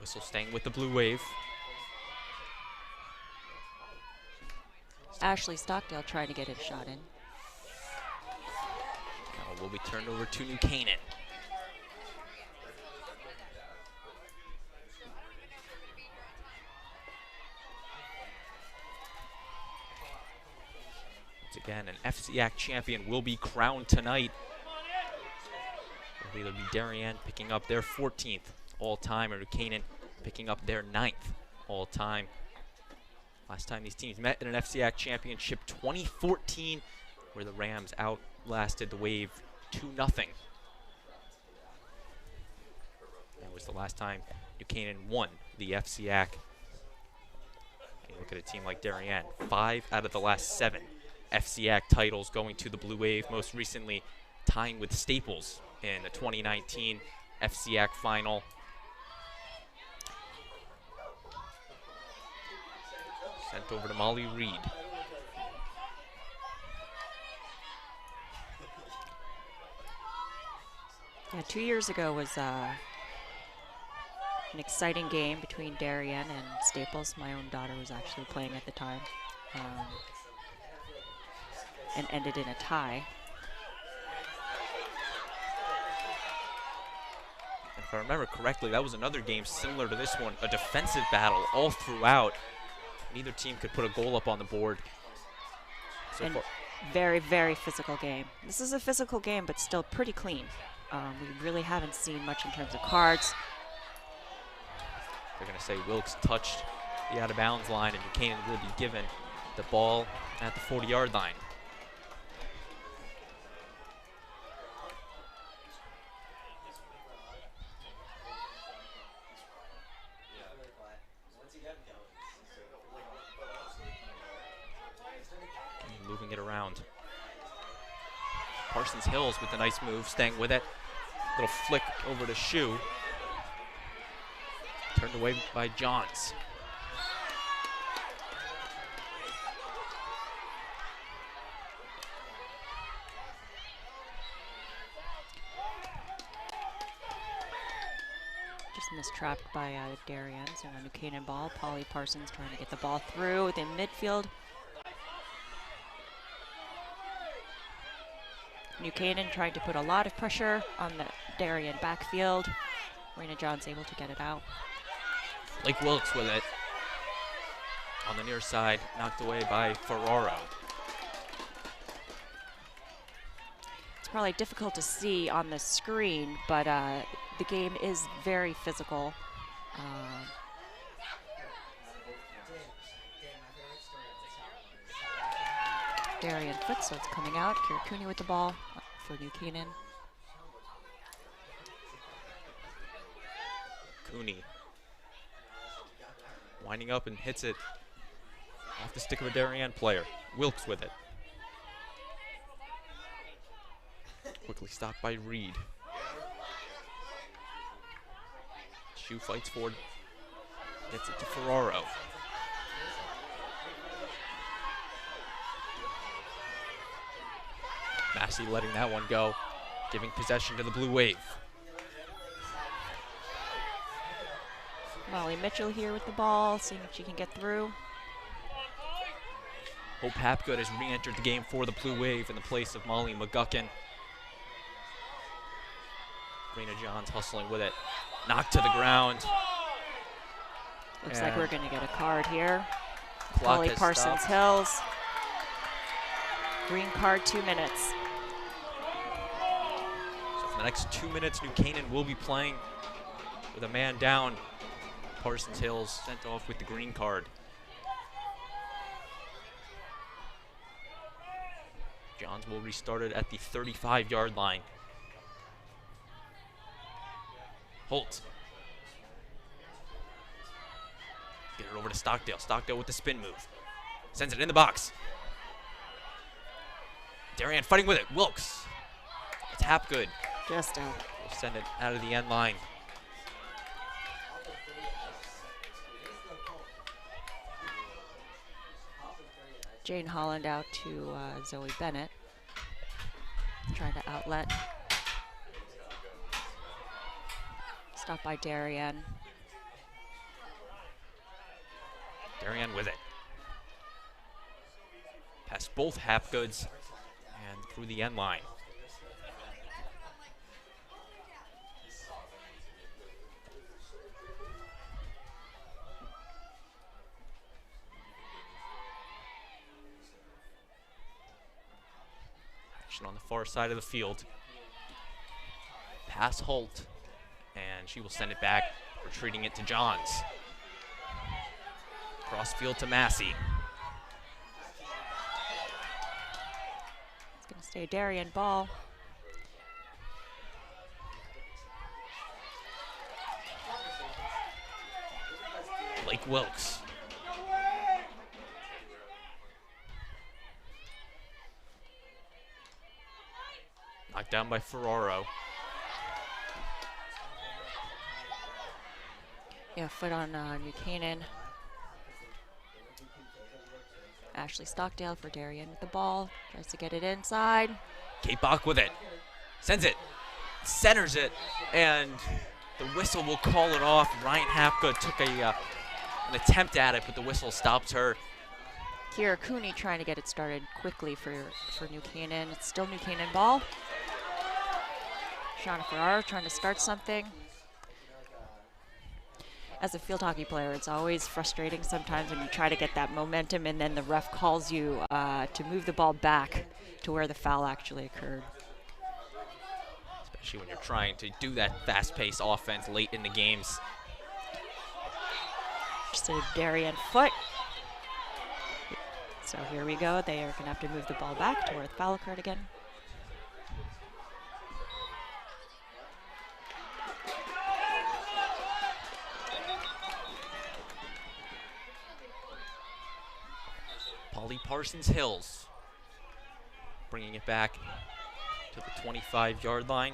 Whistle staying with the blue wave. Ashley Stockdale trying to get a shot in. Now will be turned over to New Canaan. Once again, an FCIAC champion will be crowned tonight. It'll either be Darien picking up their 14th all-time or New Canaan picking up their 9th all-time. Last time these teams met in an FCIAC championship, 2014, where the Rams outlasted the Wave 2-0. That was the last time New Canaan won the FCIAC. And you look at a team like Darien, 5 out of the last 7 FCIAC titles going to the Blue Wave, most recently tying with Staples in the 2019 FCIAC final. Sent over to Molly Reed. Yeah, 2 years ago was an exciting game between Darien and Staples. My own daughter was actually playing at the time, and ended in a tie. If I remember correctly, that was another game similar to this one, a defensive battle all throughout. Neither team could put a goal up on the board. And very, very physical game. This is a physical game, but still pretty clean. We really haven't seen much in terms of cards. They're going to say Wilkes touched the out-of-bounds line, and New Canaan will be given the ball at the 40-yard line. Moving it around. Parsons Hills with the nice move, staying with it. Little flick over to Shu. Turned away by Johns. Just mistrapped by Darien, so a New Canaan ball. Polly Parsons trying to get the ball through within midfield. New Canaan trying to put a lot of pressure on the Darien backfield. Raina Johns able to get it out. Blake Wilkes with it. On the near side, knocked away by Ferraro. It's probably difficult to see on the screen, but the game is very physical. Darien foot, so it's coming out. Kira Cooney with the ball for New Canaan. Cooney winding up and hits it off the stick of a Darien player. Wilkes with it. Quickly stopped by Reed. Shu fights forward. Gets it to Ferraro. Massey letting that one go, giving possession to the Blue Wave. Molly Mitchell here with the ball, seeing if she can get through. Hope Hapgood has re-entered the game for the Blue Wave in the place of Molly McGuckin. Rena Johns hustling with it. Knocked to the ground. Looks like we're going to get a card here. Clock Polly has Parsons stopped. Hills. Green card, 2 minutes. So for the next 2 minutes, New Canaan will be playing with a man down. Parsons Hills sent off with the green card. Johns will restart it at the 35-yard line. Holt. Get it over to Stockdale. Stockdale with the spin move. Sends it in the box. Darien fighting with it. Wilkes. It's Hapgood. Just out. We'll send it out of the end line. Jane Holland out to Zoe Bennett. Trying to outlet. Stopped by Darien. Darien with it. Past both Hapgoods and through the end line. Action on the far side of the field. Pass Holt, and she will send it back, retreating it to Johns. Cross field to Massey. It's going to stay Darien ball. Blake Wilkes. Knocked down by Ferraro. Yeah, foot on New Canaan. Ashley Stockdale for Darien with the ball. Tries to get it inside. Kate Bach with it. Sends it. Centers it. And the whistle will call it off. Ryan Hapgood took an attempt at it, but the whistle stops her. Kira Cooney trying to get it started quickly for New Canaan. It's still New Canaan ball. Shauna Ferraro trying to start something. As a field hockey player, it's always frustrating sometimes when you try to get that momentum and then the ref calls you to move the ball back to where the foul actually occurred. Especially when you're trying to do that fast-paced offense late in the games. Just a Darien foot. So here we go. They are going to have to move the ball back to where the foul occurred again. Polly Parsons Hills bringing it back to the 25-yard line.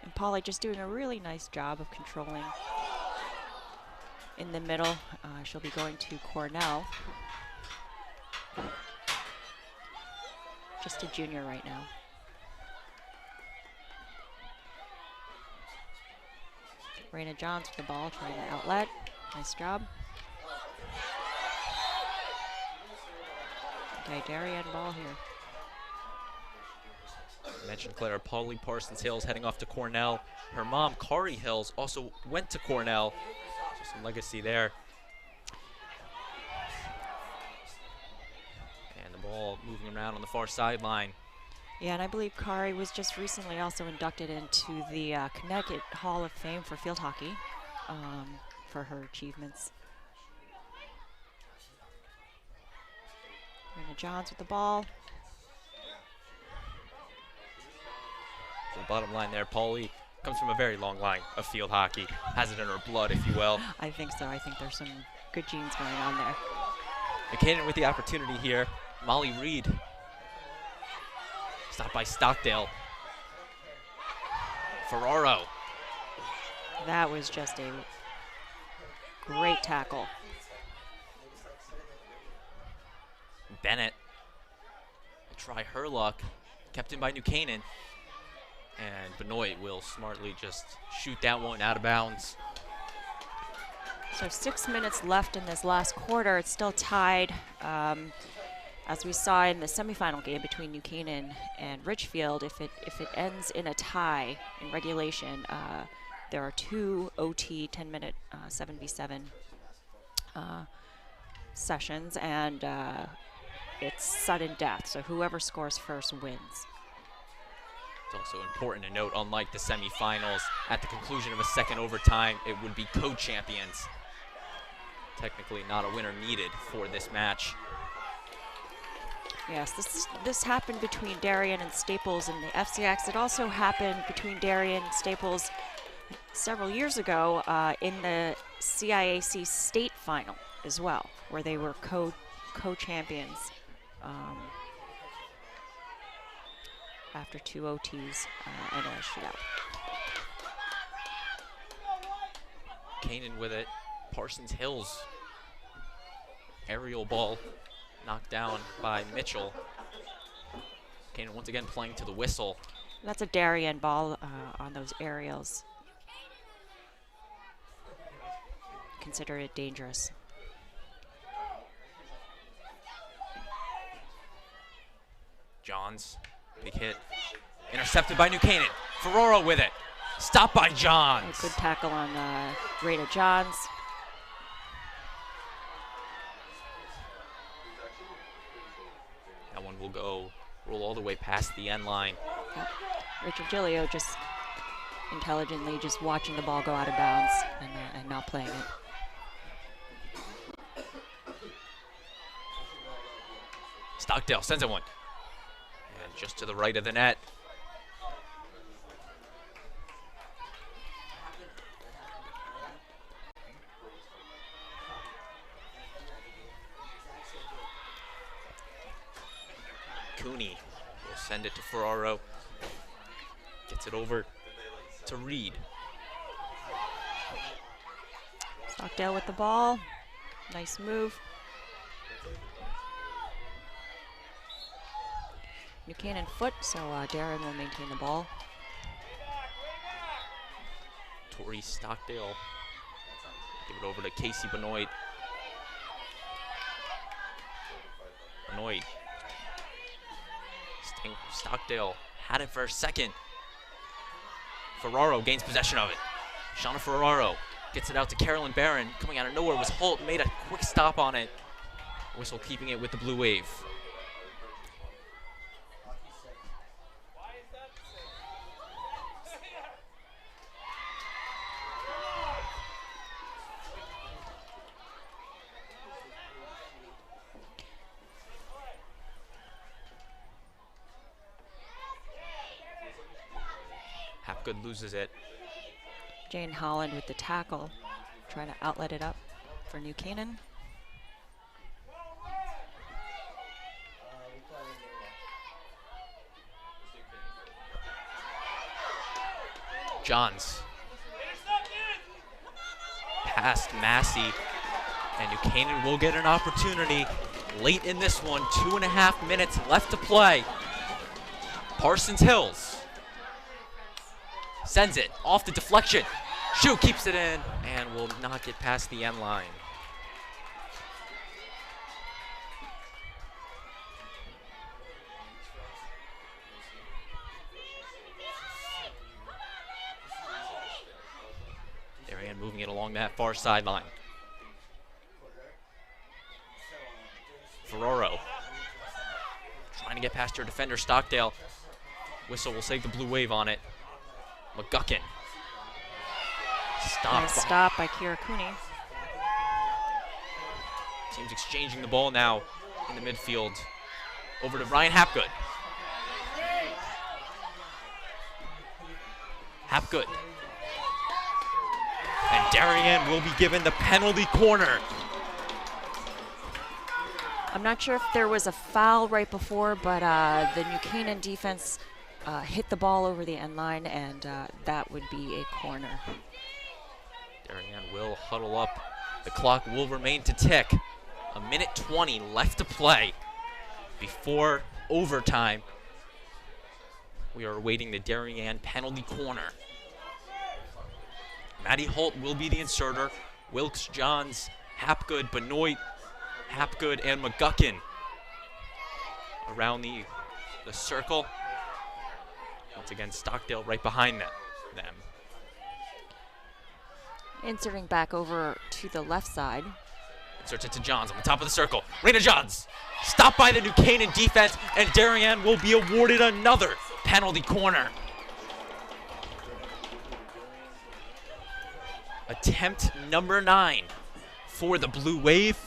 And Polly just doing a really nice job of controlling in the middle. She'll be going to Cornell. Just a junior right now. Raina Johns with the ball, trying to outlet. Nice job. Okay, Darien ball here. I mentioned Claire, Polly Parsons Hills heading off to Cornell. Her mom, Kari Hills, also went to Cornell. So some legacy there. And the ball moving around on the far sideline. Yeah, and I believe Kari was just recently also inducted into the Connecticut Hall of Fame for field hockey for her achievements. Raina Johns with the ball. So the bottom line there, Polly comes from a very long line of field hockey. Has it in her blood, if you will. I think so. I think there's some good genes going on there. Canaan with the opportunity here. Molly Reed. Stopped by Stockdale. Ferraro. That was just a great tackle. Bennett will try her luck. Kept in by New Canaan. And Benoit will smartly just shoot that one out of bounds. So 6 minutes left in this last quarter. It's still tied. As we saw in the semifinal game between New Canaan and Ridgefield, if it ends in a tie in regulation, there are 2 OT 10-minute 7v7 sessions, and it's sudden death. So whoever scores first wins. It's also important to note, unlike the semifinals, at the conclusion of a second overtime, it would be co-champions. Technically not a winner needed for this match. Yes, this happened between Darien and Staples in the FCIACs. It also happened between Darien and Staples several years ago in the CIAC state final as well, where they were co-champions after 2 OTs and a shootout. Canaan with it. Parsons Hills. Aerial ball knocked down by Mitchell. Canaan once again playing to the whistle. That's a Darien ball on those aerials. Consider it dangerous. Johns, big hit. Intercepted by New Canaan. Ferraro with it. Stopped by Johns. A good tackle on Rita Johns. That one will roll all the way past the end line. Yep. Rachel Gilio just intelligently just watching the ball go out of bounds and not playing it. Stockdale sends it one. And just to the right of the net. Cooney will send it to Ferraro. Gets it over to Reed. Stockdale with the ball. Nice move. New Canaan foot, so Darren will maintain the ball. Tori Stockdale. Give it over to Casey Benoit. Benoit. Stockdale had it for a second. Ferraro gains possession of it. Shauna Ferraro gets it out to Carolyn Barron. Coming out of nowhere was Holt, made a quick stop on it. Whistle keeping it with the blue wave. Hapgood loses it. Jane Holland with the tackle, trying to outlet it up for New Canaan. Johns. Past Massey. And New Canaan will get an opportunity late in this one. 2.5 minutes left to play. Parsons Hills sends it off the deflection. Shu keeps it in and will not get past the end line. Darien moving it along that far sideline. Ferraro trying to get past her defender, Stockdale. Whistle will save the blue wave on it. McGuckin. Nice stop by Kira Cooney. Teams exchanging the ball now in the midfield. Over to Ryan Hapgood. Hapgood. And Darien will be given the penalty corner. I'm not sure if there was a foul right before, but the New Canaan defense hit the ball over the end line, and that would be a corner. Darien will huddle up. The clock will remain to tick. 1:20 left to play before overtime. We are awaiting the Darien penalty corner. Maddie Holt will be the inserter. Wilkes, Johns, Hapgood, Benoit, Hapgood, and McGuckin around the circle. Once again, Stockdale right behind them. Inserting back over to the left side. Inserts it to Johns on the top of the circle. Raina Johns stopped by the New Canaan defense, and Darien will be awarded another penalty corner. Attempt number 9 for the Blue Wave.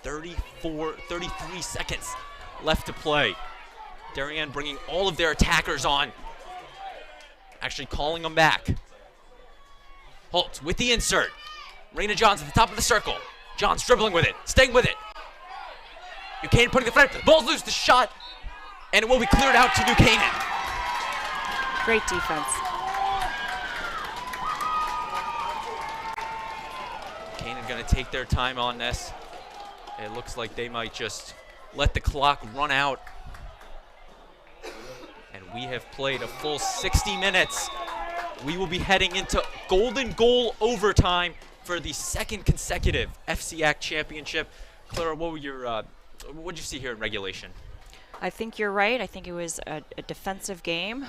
33 seconds left to play. Darien bringing all of their attackers on. Actually calling them back. Holtz with the insert. Raina Johns at the top of the circle. Johns dribbling with it, staying with it. New Canaan putting the front. The ball's loose, the shot, and it will be cleared out to New Canaan. Great defense. Canaan gonna take their time on this. It looks like they might just let the clock run out. And we have played a full 60 minutes. We will be heading into golden goal overtime for the second consecutive FCIAC championship. Clara, what did you see here in regulation? I think you're right. I think it was a defensive game.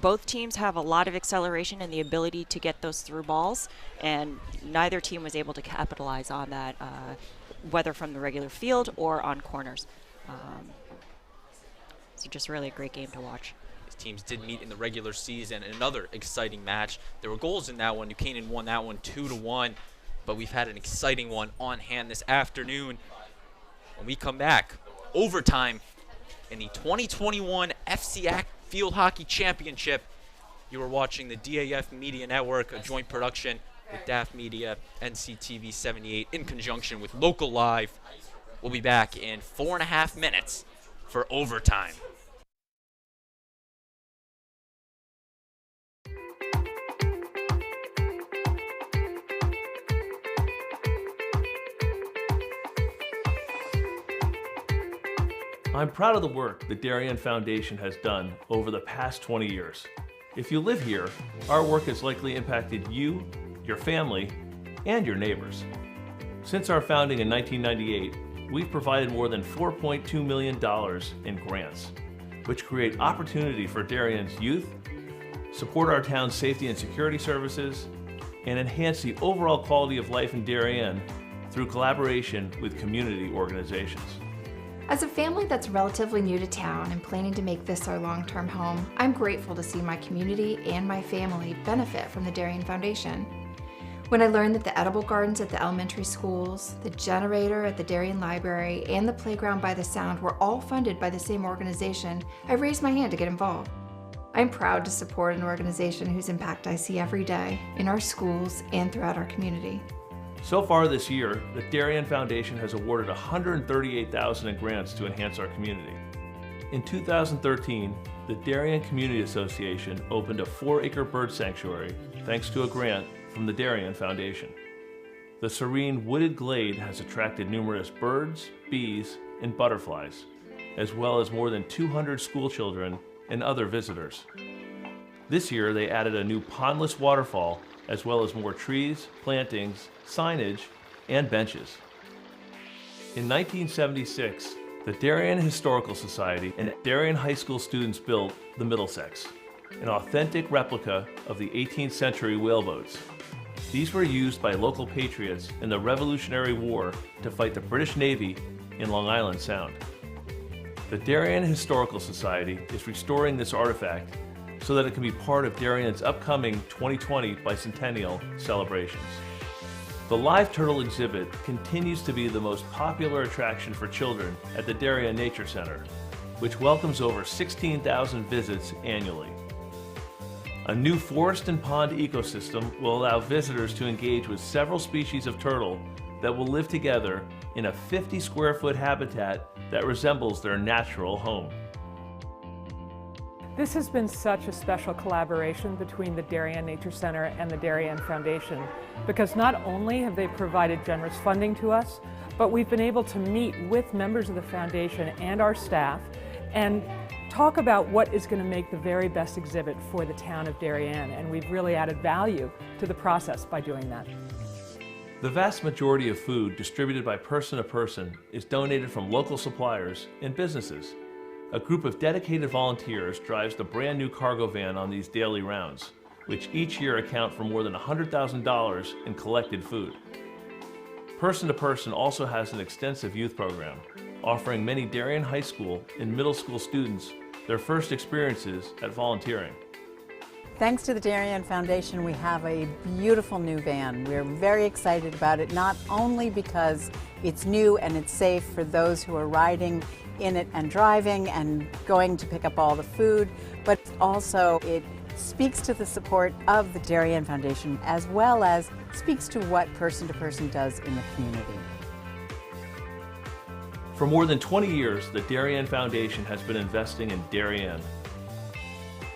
Both teams have a lot of acceleration and the ability to get those through balls, and neither team was able to capitalize on that, whether from the regular field or on corners. So just really a great game to watch. These teams did meet in the regular season in another exciting match. There were goals in that one. New Canaan won that one 2-1, but we've had an exciting one on hand this afternoon. When we come back, overtime in the 2021 FCIAC Field Hockey Championship. You are watching the DAF Media Network, a joint production with DAF Media, NCTV 78, in conjunction with Local Live. We'll be back in 4.5 minutes for overtime. I'm proud of the work the Darien Foundation has done over the past 20 years. If you live here, our work has likely impacted you, your family, and your neighbors. Since our founding in 1998, we've provided more than $4.2 million in grants, which create opportunity for Darien's youth, support our town's safety and security services, and enhance the overall quality of life in Darien through collaboration with community organizations. As a family that's relatively new to town and planning to make this our long-term home, I'm grateful to see my community and my family benefit from the Darien Foundation. When I learned that the edible gardens at the elementary schools, the generator at the Darien Library, and the playground by the Sound were all funded by the same organization, I raised my hand to get involved. I'm proud to support an organization whose impact I see every day in our schools and throughout our community. So far this year, the Darien Foundation has awarded $138,000 in grants to enhance our community. In 2013, the Darien Community Association opened a 4-acre bird sanctuary thanks to a grant from the Darien Foundation. The serene wooded glade has attracted numerous birds, bees, and butterflies, as well as more than 200 school children and other visitors. This year, they added a new pondless waterfall, as well as more trees, plantings, signage, and benches. In 1976, the Darien Historical Society and Darien High School students built the Middlesex, an authentic replica of the 18th century whaleboats. These were used by local patriots in the Revolutionary War to fight the British Navy in Long Island Sound. The Darien Historical Society is restoring this artifact so that it can be part of Darien's upcoming 2020 bicentennial celebrations. The live turtle exhibit continues to be the most popular attraction for children at the Darien Nature Center, which welcomes over 16,000 visits annually. A new forest and pond ecosystem will allow visitors to engage with several species of turtle that will live together in a 50-square-foot habitat that resembles their natural home. This has been such a special collaboration between the Darien Nature Center and the Darien Foundation, because not only have they provided generous funding to us, but we've been able to meet with members of the foundation and our staff and talk about what is going to make the very best exhibit for the town of Darien, and we've really added value to the process by doing that. The vast majority of food distributed by person to person is donated from local suppliers and businesses. A group of dedicated volunteers drives the brand new cargo van on these daily rounds, which each year account for more than $100,000 in collected food. Person to Person also has an extensive youth program, offering many Darien High School and middle school students their first experiences at volunteering. Thanks to the Darien Foundation, we have a beautiful new van. We're very excited about it, not only because it's new and it's safe for those who are riding in it and driving and going to pick up all the food, but also it speaks to the support of the Darien Foundation, as well as speaks to what Person to Person does in the community. For more than 20 years, the Darien Foundation has been investing in Darien,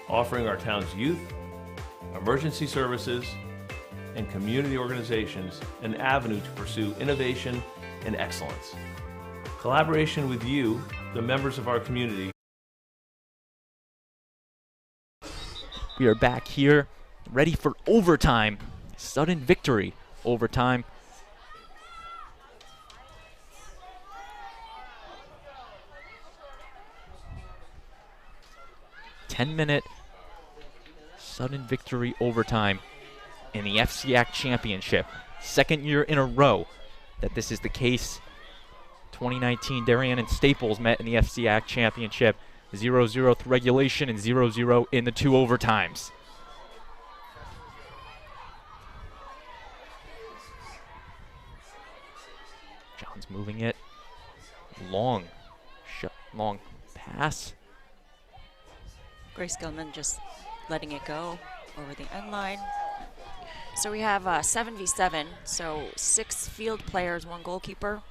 offering our town's youth, emergency services, and community organizations an avenue to pursue innovation and excellence. Collaboration with you, the members of our community. We are back here, ready for overtime. Sudden victory. Overtime. Ten-minute sudden victory overtime in the FCIAC championship. Second year in a row that this is the case. 2019, Darien and Staples met in the FCIAC championship. 0-0 through regulation and 0-0 in the two overtimes. John's moving it. Long pass. Grace Gilman just letting it go over the end line. So we have 7v7, so 6 field players, 1 goalkeeper.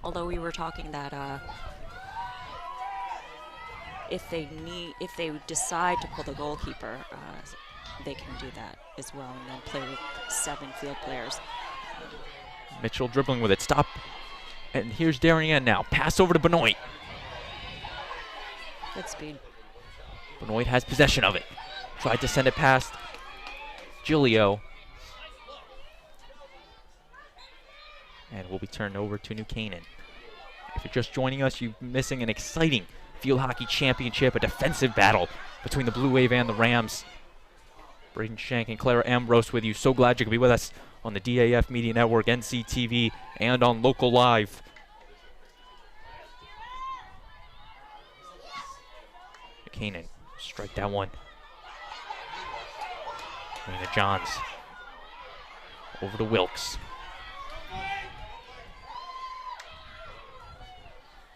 Although we were talking that if they decide to pull the goalkeeper, they can do that as well, and then play with 7 field players. Mitchell dribbling with it. Stop. And here's Darien now. Pass over to Benoit. Good speed. Benoit has possession of it. Tried to send it past Giglio. And will be turned over to New Canaan. If you're just joining us, you're missing an exciting field hockey championship, a defensive battle between the Blue Wave and the Rams. Braden Shank and Clara Ambrose with you. So glad you could be with us on the DAF Media Network, NCTV, and on Local Live. Canaan, strike that one. Lena Johns. Over to Wilkes.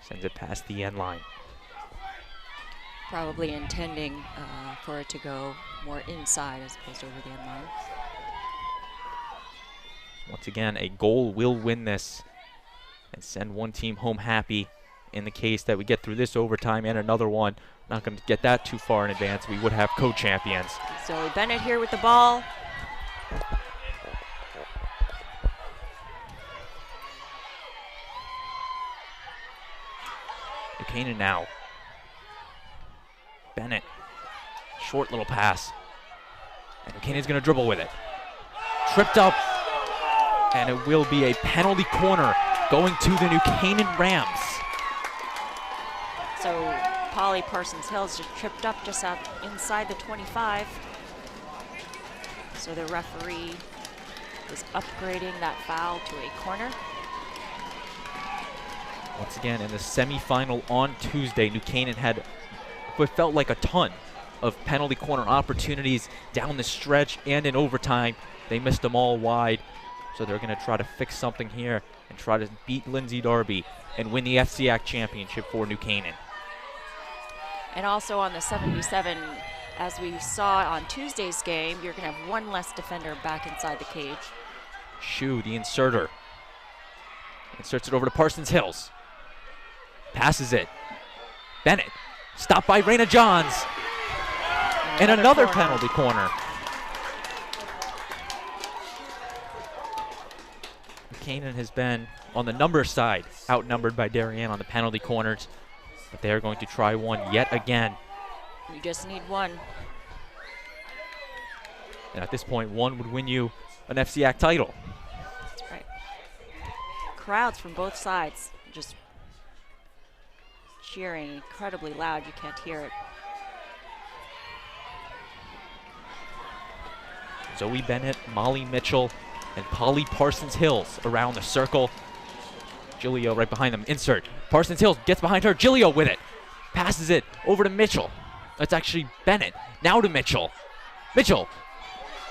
Sends it past the end line. Probably intending for it to go more inside as opposed to over the end line. Once again, a goal will win this and send one team home happy. In the case that we get through this overtime and another one, not going to get that too far in advance. We would have co-champions. Zoe Bennett here with the ball. Canaan now. Bennett. Short little pass. And Canaan's going to dribble with it. Tripped up. And it will be a penalty corner going to the New Canaan Rams. So Polly Parsons-Hills just tripped up just out inside the 25. So the referee is upgrading that foul to a corner. Once again, in the semifinal on Tuesday, New Canaan had what felt like a ton of penalty corner opportunities down the stretch and in overtime. They missed them all wide. So they're going to try to fix something here and try to beat Lindsay Darby and win the FCIAC championship for New Canaan. And also on the 77, as we saw on Tuesday's game, you're going to have one less defender back inside the cage. Shu, the inserter. Inserts it over to Parsons-Hills. Passes it. Bennett. Stopped by Raina Johns. And another penalty corner. Canaan has been, on the number side, outnumbered by Darien on the penalty corners. But they are going to try one yet again. You just need one. And at this point, one would win you an FCIAC title. That's right. Crowds from both sides just cheering incredibly loud. You can't hear it. Zoe Bennett, Molly Mitchell, and Polly Parsons-Hills around the circle. Gilio right behind them. Insert. Parsons-Hills gets behind her. Gilio with it. Passes it over to Mitchell. That's actually Bennett. Now to Mitchell. Mitchell.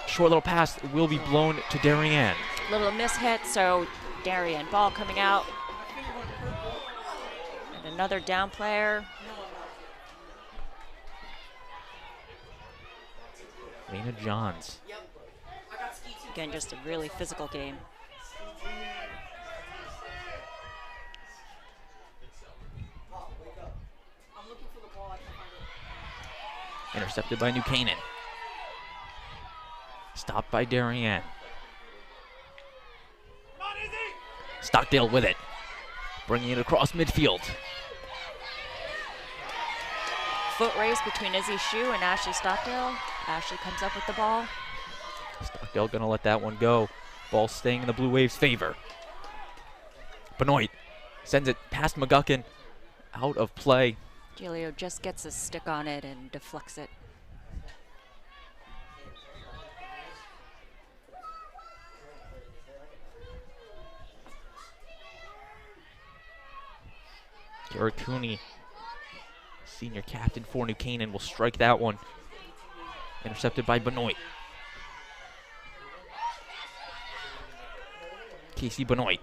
Short little pass will be blown to Darien. Little mishit, so Darien. Ball coming out. And another down player. Lena Johns. Again, just a really physical game. Intercepted by New Canaan. Stopped by Darien. Stockdale with it. Bringing it across midfield. Foot race between Izzy Shue and Ashley Stockdale. Ashley comes up with the ball. Stockdale gonna let that one go. Ball staying in the Blue Waves' favor. Benoit sends it past McGuckin. Out of play. Gilio just gets a stick on it and deflects it. Garrett Cooney, senior captain for New Canaan, will strike that one. Intercepted by Benoit. Casey Benoit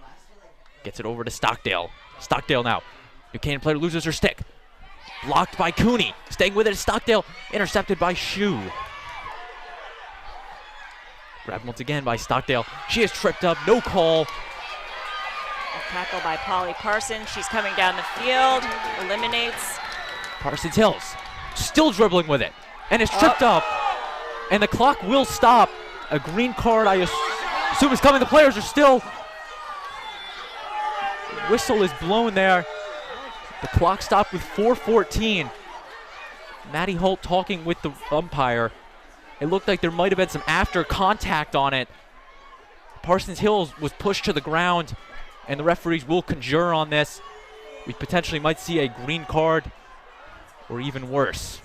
gets it over to Stockdale. Stockdale now. New Canaan player loses her stick. Blocked by Cooney. Staying with it is Stockdale. Intercepted by Shue. Grabbed once again by Stockdale. She is tripped up. No call. A tackle by Polly Parsons. She's coming down the field. Eliminates. Parsons-Hills still dribbling with it. And is tripped up. And the clock will stop. A green card, I assume, is coming. The players are still. Whistle is blown there. The clock stopped with 4:14. Maddie Holt talking with the umpire. It looked like there might have been some after contact on it. Parsons-Hills was pushed to the ground, and the referees will conjure on this. We potentially might see a green card, or even worse.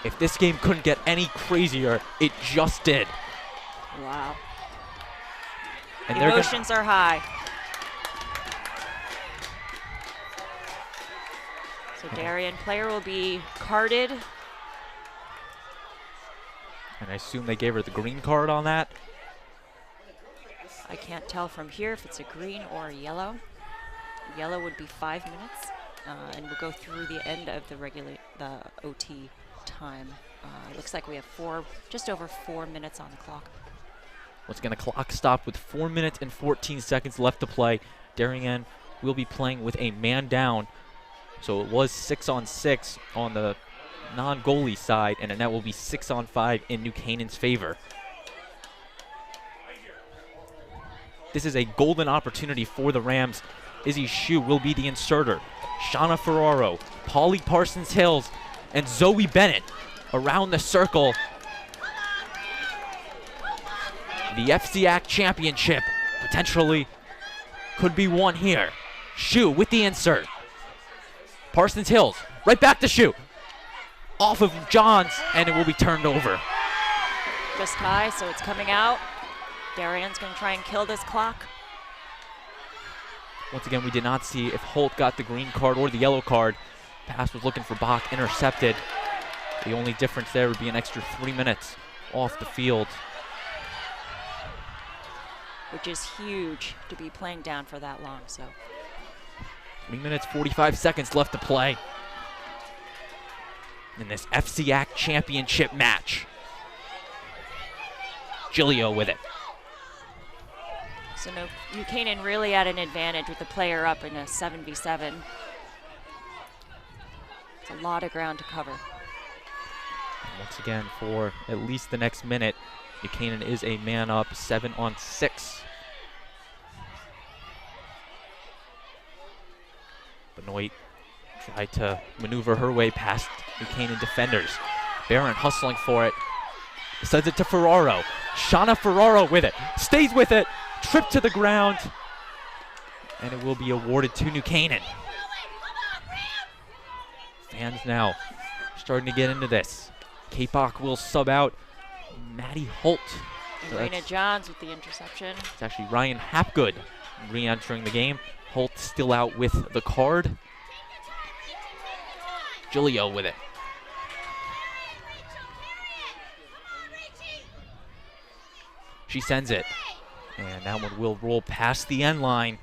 If this game couldn't get any crazier, it just did. Wow. And emotions are high. So Darien player will be carded. And I assume they gave her the green card on that. I can't tell from here if it's a green or a yellow. Yellow would be 5 minutes, and we'll go through the end of the OT time. Looks like we have just over 4 minutes on the clock. Once again, the clock stopped with 4 minutes and 14 seconds left to play. Darien will be playing with a man down. So it was 6-on-6 on the non-goalie side, and that will be 6-on-5 in New Canaan's favor. This is a golden opportunity for the Rams. Izzy Shue will be the inserter. Shauna Ferraro, Polly Parsons-Hills, and Zoe Bennett around the circle. The FCIAC championship potentially could be won here. Shue with the insert. Parsons-Hills right back to Shue. Off of Johns, and it will be turned over. Just high, so it's coming out. Darien's going to try and kill this clock. Once again, we did not see if Holt got the green card or the yellow card. Pass was looking for Bach, intercepted. The only difference there would be an extra 3 minutes off the field. Which is huge to be playing down for that long. So 3 minutes, 45 seconds left to play in this FCIAC championship match. Gilio with it. So New Canaan really at an advantage with the player up in a 7v7. It's a lot of ground to cover. And once again, for at least the next minute, New Canaan is a man up, 7-on-6. Benoit tried to maneuver her way past New Canaan defenders. Barron hustling for it. Sends it to Ferraro. Shauna Ferraro with it. Stays with it. Trip to the ground. And it will be awarded to New Canaan. Fans now starting to get into this. Kapok will sub out Maddie Holt. So Raina Johns with the interception. It's actually Ryan Hapgood re-entering the game. Holt still out with the card. Julio with it. She sends it. And that one will roll past the end line.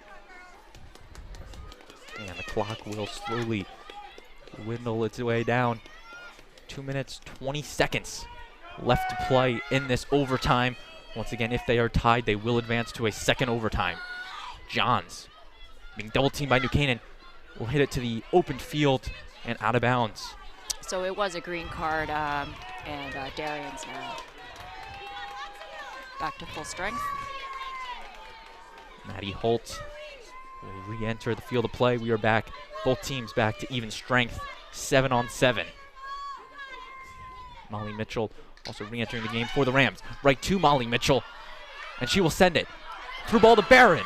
And the clock will slowly dwindle its way down. 2 minutes, 20 seconds left to play in this overtime. Once again, if they are tied, they will advance to a second overtime. Johns being double teamed by New Canaan will hit it to the open field and out of bounds. So it was a green card, and Darien's now back to full strength. Maddie Holt will re-enter the field of play. We are back, both teams back to even strength, 7-on-7. Molly Mitchell also re-entering the game for the Rams. Right to Molly Mitchell, and she will send it. Through ball to Barron.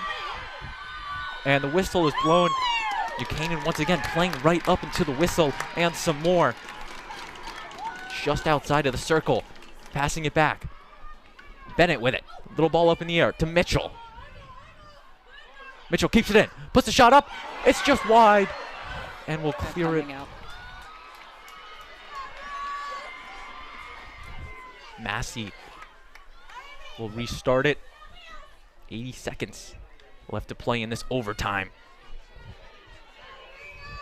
And the whistle is blown. New Canaan once again playing right up into the whistle and some more. Just outside of the circle, passing it back. Bennett with it. Little ball up in the air to Mitchell. Mitchell keeps it in, puts the shot up. It's just wide, and will clear it. Out. Massey will restart it. 80 seconds left to play in this overtime.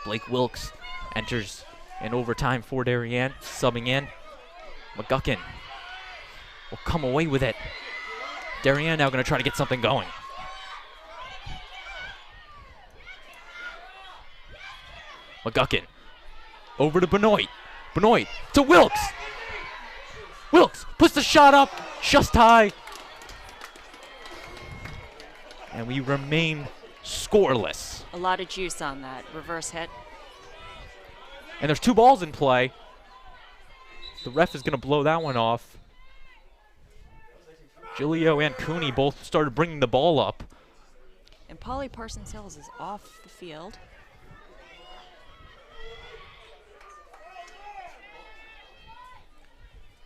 Blake Wilkes enters in overtime for Darien, subbing in. McGuckin will come away with it. Darien now going to try to get something going. McGuckin over to Benoit. Benoit to Wilkes. Wilkes puts the shot up, just high. And we remain scoreless. A lot of juice on that reverse hit. And there's 2 balls in play. The ref is going to blow that one off. Julio and Cooney both started bringing the ball up. And Polly Parsons-Hills is off the field.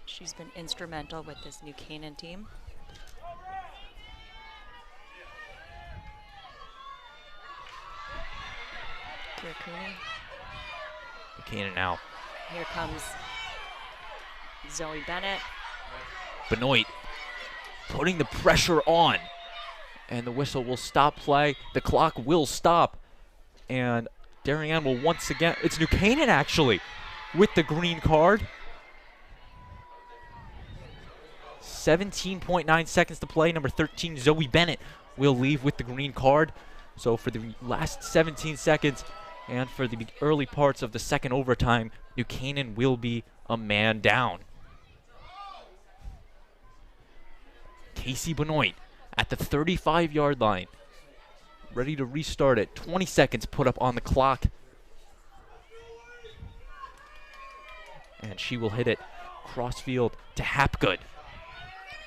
She's been instrumental with this New Canaan team. Here, Cooney. New Canaan now. Here comes Zoe Bennett. Benoit putting the pressure on. And the whistle will stop play. The clock will stop. And Darien will once again, it's New Canaan actually, with the green card. 17.9 seconds to play. Number 13, Zoe Bennett, will leave with the green card. So for the last 17 seconds and for the early parts of the second overtime, New Canaan will be a man down. Casey Benoit at the 35-yard line, ready to restart it. 20 seconds put up on the clock. And she will hit it crossfield to Hapgood.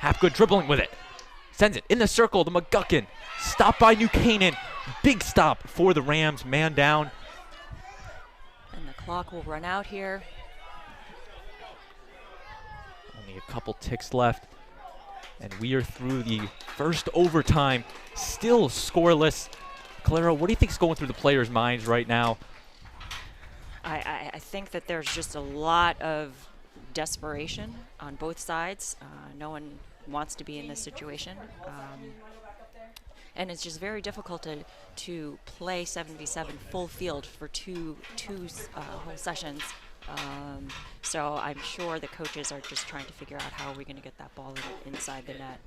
Hapgood dribbling with it. Sends it in the circle to McGuckin. Stopped by New Canaan. Big stop for the Rams. Man down. And the clock will run out here. Only a couple ticks left. And we are through the first overtime. Still scoreless. Clara, what do you think is going through the players' minds right now? I think that there's just a lot of desperation on both sides. No one wants to be in this situation. And it's just very difficult to play 7v7 full field for two whole sessions. So I'm sure the coaches are just trying to figure out how are we going to get that ball inside the net.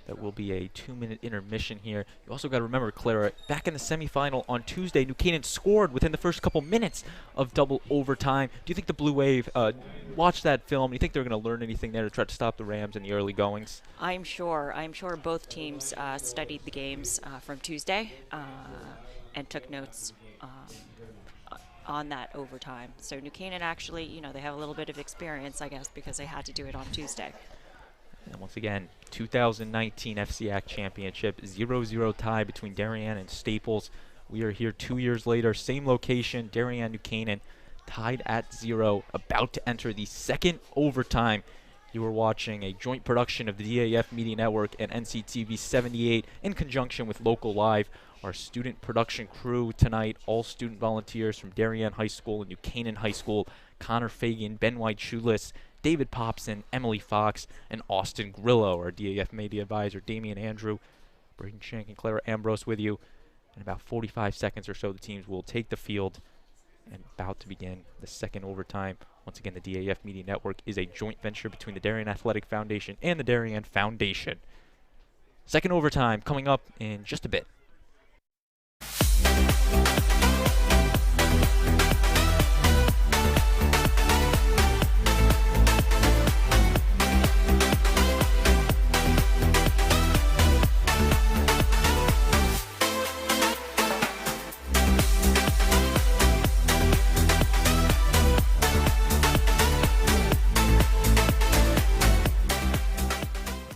That will be a 2-minute intermission here. You also got to remember, Clara, back in the semifinal on Tuesday, New Canaan scored within the first couple minutes of double overtime. Do you think the Blue Wave watched that film? Do you think they're going to learn anything there to try to stop the Rams in the early goings? I'm sure both teams studied the games from Tuesday. and took notes on that overtime. So New Canaan actually, you know, they have a little bit of experience, I guess, because they had to do it on Tuesday. And once again, 2019 FCIAC Championship, 0-0 tie between Darien and Staples. We are here 2 years later, same location, Darien, New Canaan, tied at 0, about to enter the second overtime. You are watching a joint production of the DAF Media Network and NCTV 78 in conjunction with Local Live. Our student production crew tonight, all student volunteers from Darien High School and New Canaan High School, Connor Fagan, Ben White Shoeless, David Popson, Emily Fox, and Austin Grillo, our DAF Media Advisor, Damian Andrew, Braden Shank, and Clara Ambrose with you. In about 45 seconds or so, the teams will take the field and about to begin the second overtime. Once again, the DAF Media Network is a joint venture between the Darien Athletic Foundation and the Darien Foundation. Second overtime coming up in just a bit.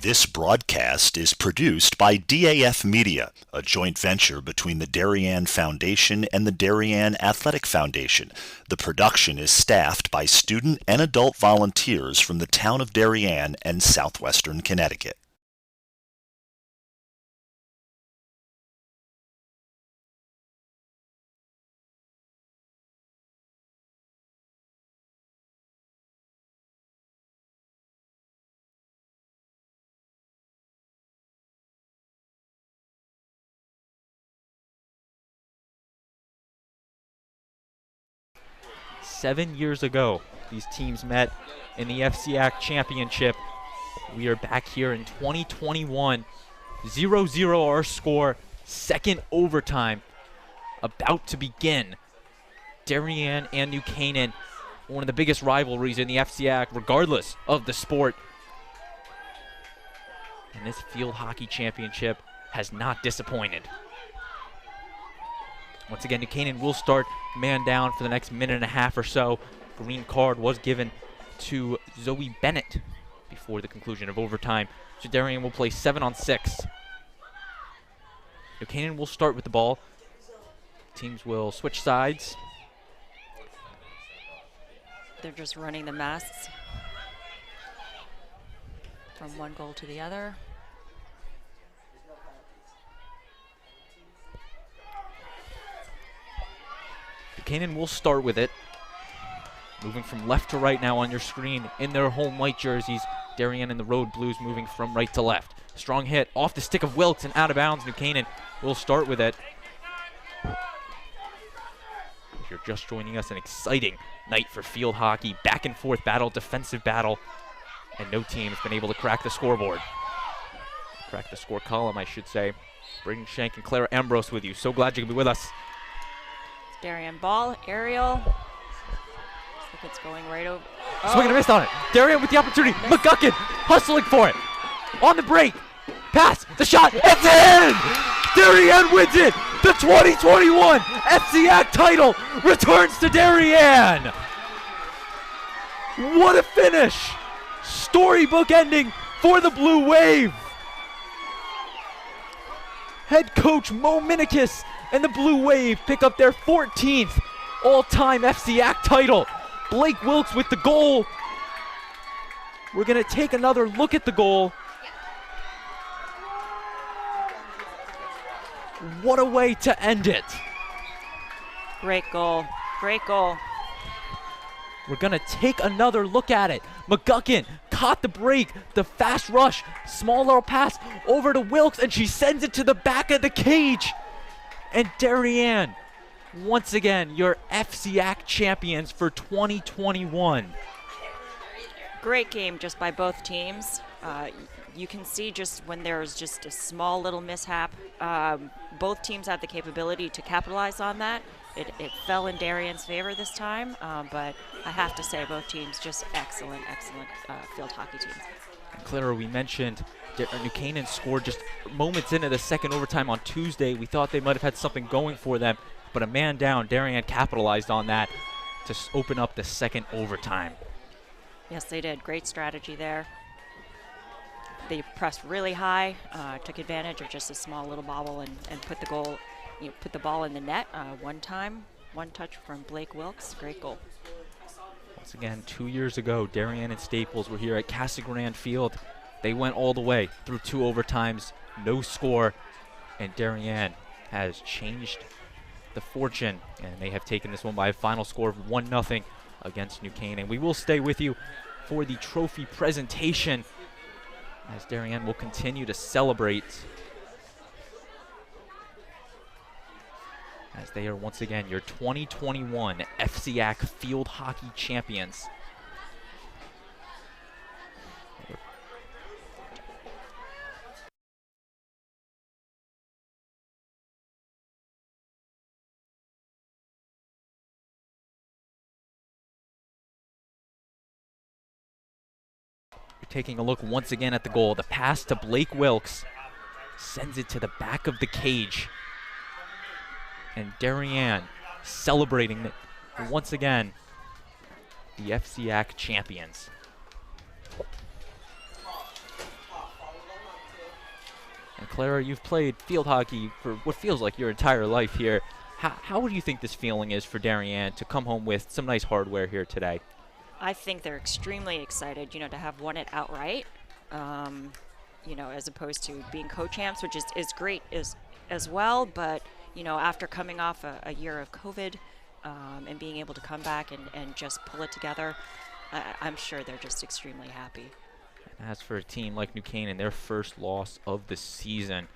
This broadcast is produced by DAF Media, a joint venture between the Darien Foundation and the Darien Athletic Foundation. The production is staffed by student and adult volunteers from the town of Darien and southwestern Connecticut. Seven years ago, these teams met in the FCIAC Championship. We are back here in 2021. 0-0 our score. Second overtime about to begin. Darien and New Canaan, one of the biggest rivalries in the FCIAC, regardless of the sport. And this field hockey championship has not disappointed. Once again, New Canaan will start man down for the next minute and a half or so. Green card was given to Zoe Bennett before the conclusion of overtime. So Darien will play 7-on-6. New Canaan will start with the ball. Teams will switch sides. They're just running the masks from one goal to the other. Canaan will start with it. Moving from left to right now on your screen in their home white jerseys. Darien and the Road Blues moving from right to left. Strong hit off the stick of Wilkes and out of bounds. New Canaan will start with it. If you're just joining us, an exciting night for field hockey. Back and forth battle, defensive battle. And no team has been able to crack the scoreboard. Crack the score column, I should say. Braden Shank and Clara Ambrose with you. So glad you can be with us. Darien ball, aerial. Looks like it's going right over. Oh. Swing and a miss on it. Darien with the opportunity. McGuckin hustling for it. On the break. Pass. The shot. It's in! Darien wins it. The 2021 FCIAC title returns to Darien. What a finish. Storybook ending for the Blue Wave. Head coach Mo Minikis and the Blue Wave pick up their 14th all-time FCIAC title. Blake Wilkes with the goal. We're going to take another look at the goal. What a way to end it. Great goal. Great goal. We're going to take another look at it. McGuckin caught the break, the fast rush, small little pass over to Wilkes, and she sends it to the back of the cage. And Darien, once again, your FCIAC champions for 2021. Great game just by both teams. You can see just when there's just a small little mishap, both teams have the capability to capitalize on that. it fell in Darien's favor this time, but I have to say both teams just excellent field hockey teams. And Clara, we mentioned New Canaan scored just moments into the second overtime on Tuesday. We thought they might have had something going for them, but a man down, Darien capitalized on that to open up the second overtime. Yes, they did. Great strategy there. They pressed really high, took advantage of just a small little bobble and put the goal, put the ball in the net one time. One touch from Blake Wilkes. Great goal. Once again, 2 years ago, Darien and Staples were here at Casa Grande Field. They went all the way through 2 overtimes, no score, and Darien has changed the fortune, and they have taken this one by a final score of 1-0 against New Canaan. We will stay with you for the trophy presentation as Darien will continue to celebrate as they are once again your 2021 FCIAC Field Hockey Champions. Taking a look once again at the goal. The pass to Blake Wilkes sends it to the back of the cage. And Darien celebrating once again the FCIAC champions. And Clara, you've played field hockey for what feels like your entire life here. How do you think this feeling is for Darien to come home with some nice hardware here today? I think they're extremely excited, to have won it outright, as opposed to being co-champs, which is great as well. But, after coming off a year of COVID and being able to come back and just pull it together, I'm sure they're just extremely happy. And as for a team like New Canaan, their first loss of the season.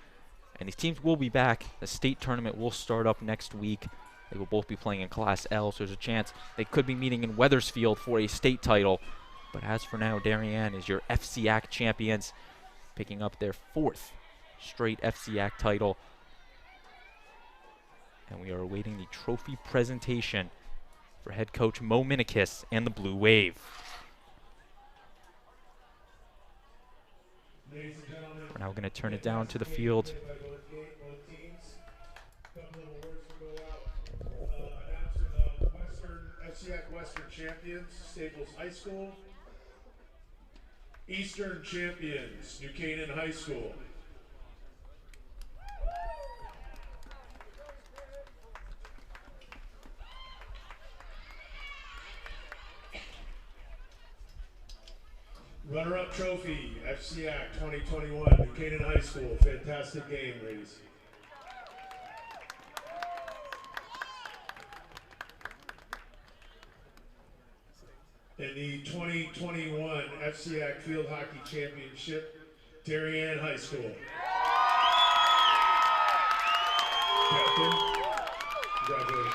And these teams will be back. The state tournament will start up next week. They will both be playing in Class L, so there's a chance they could be meeting in Wethersfield for a state title. But as for now, Darien is your FCIAC champions, picking up their 4th straight FCIAC title. And we are awaiting the trophy presentation for head coach Mo Minikis and the Blue Wave. We're now going to turn it down to the field. FCIAC Western champions, Staples High School. Eastern champions, New Canaan High School. Runner-up trophy, FCIAC 2021, New Canaan High School. Fantastic game, ladies. In the 2021 FCIAC Field Hockey Championship, Darien High School. Captain, congratulations.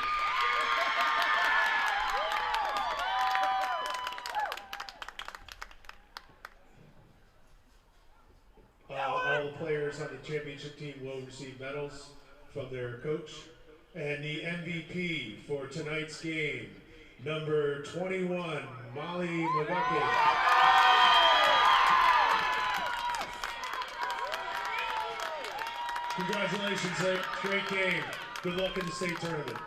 All the players on the championship team will receive medals from their coach. And the MVP for tonight's game, number 21, Molly McGuckin. Congratulations, Lick. Great game. Good luck in the state tournament.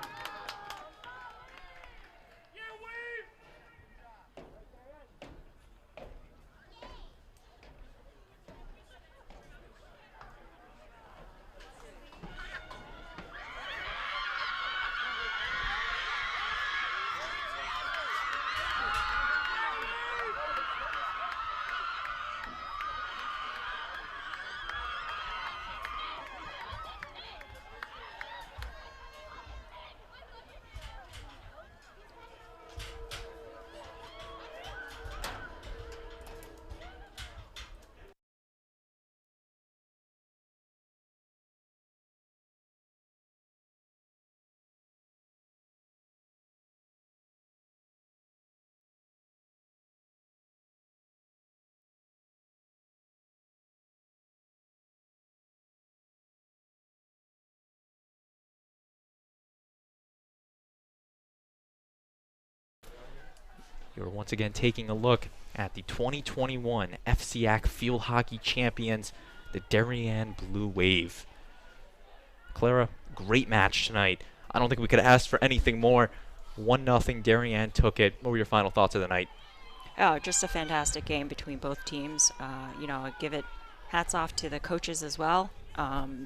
You're once again taking a look at the 2021 FCIAC Field Hockey Champions, the Darien Blue Wave. Clara, great match tonight. I don't think we could have asked for anything more. 1-0, Darien took it. What were your final thoughts of the night? Oh, just a fantastic game between both teams. I give it hats off to the coaches as well.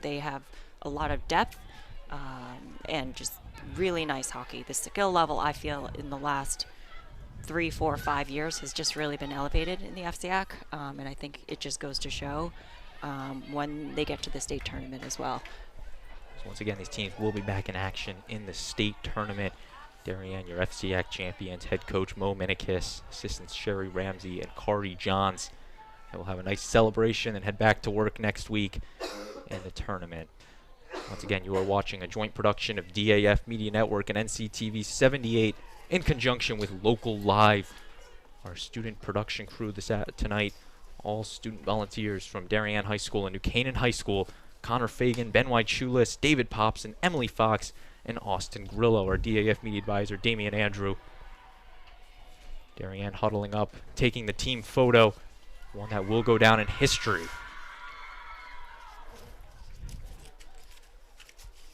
They have a lot of depth and just really nice hockey. The skill level, I feel, in the last 3, 4, 5 years has just really been elevated in the FCIAC, and I think it just goes to show when they get to the state tournament as well. So once again, these teams will be back in action in the state tournament. Darien, your FCIAC champions, head coach Mo Minikis, assistants Sherry Ramsey and Kari Johns. And we'll have a nice celebration and head back to work next week in the tournament. Once again, you are watching a joint production of DAF Media Network and NCTV 78 in conjunction with Local Live. Our student production crew tonight, all student volunteers from Darien High School and New Canaan High School. Connor Fagan, Ben White Shoeless, David Popson, Emily Fox, and Austin Grillo, our DAF Media Advisor, Damian Andrew. Darien huddling up, taking the team photo, one that will go down in history.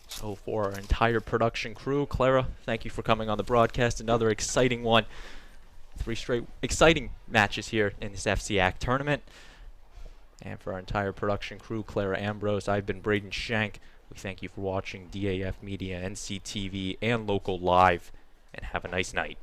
So for our entire production crew, Clara, thank you for coming on the broadcast. Another exciting one. 3 straight exciting matches here in this FCIAC tournament. And for our entire production crew, Clara Ambrose, I've been Braden Shank. We thank you for watching DAF Media, NCTV, and Local Live, and have a nice night.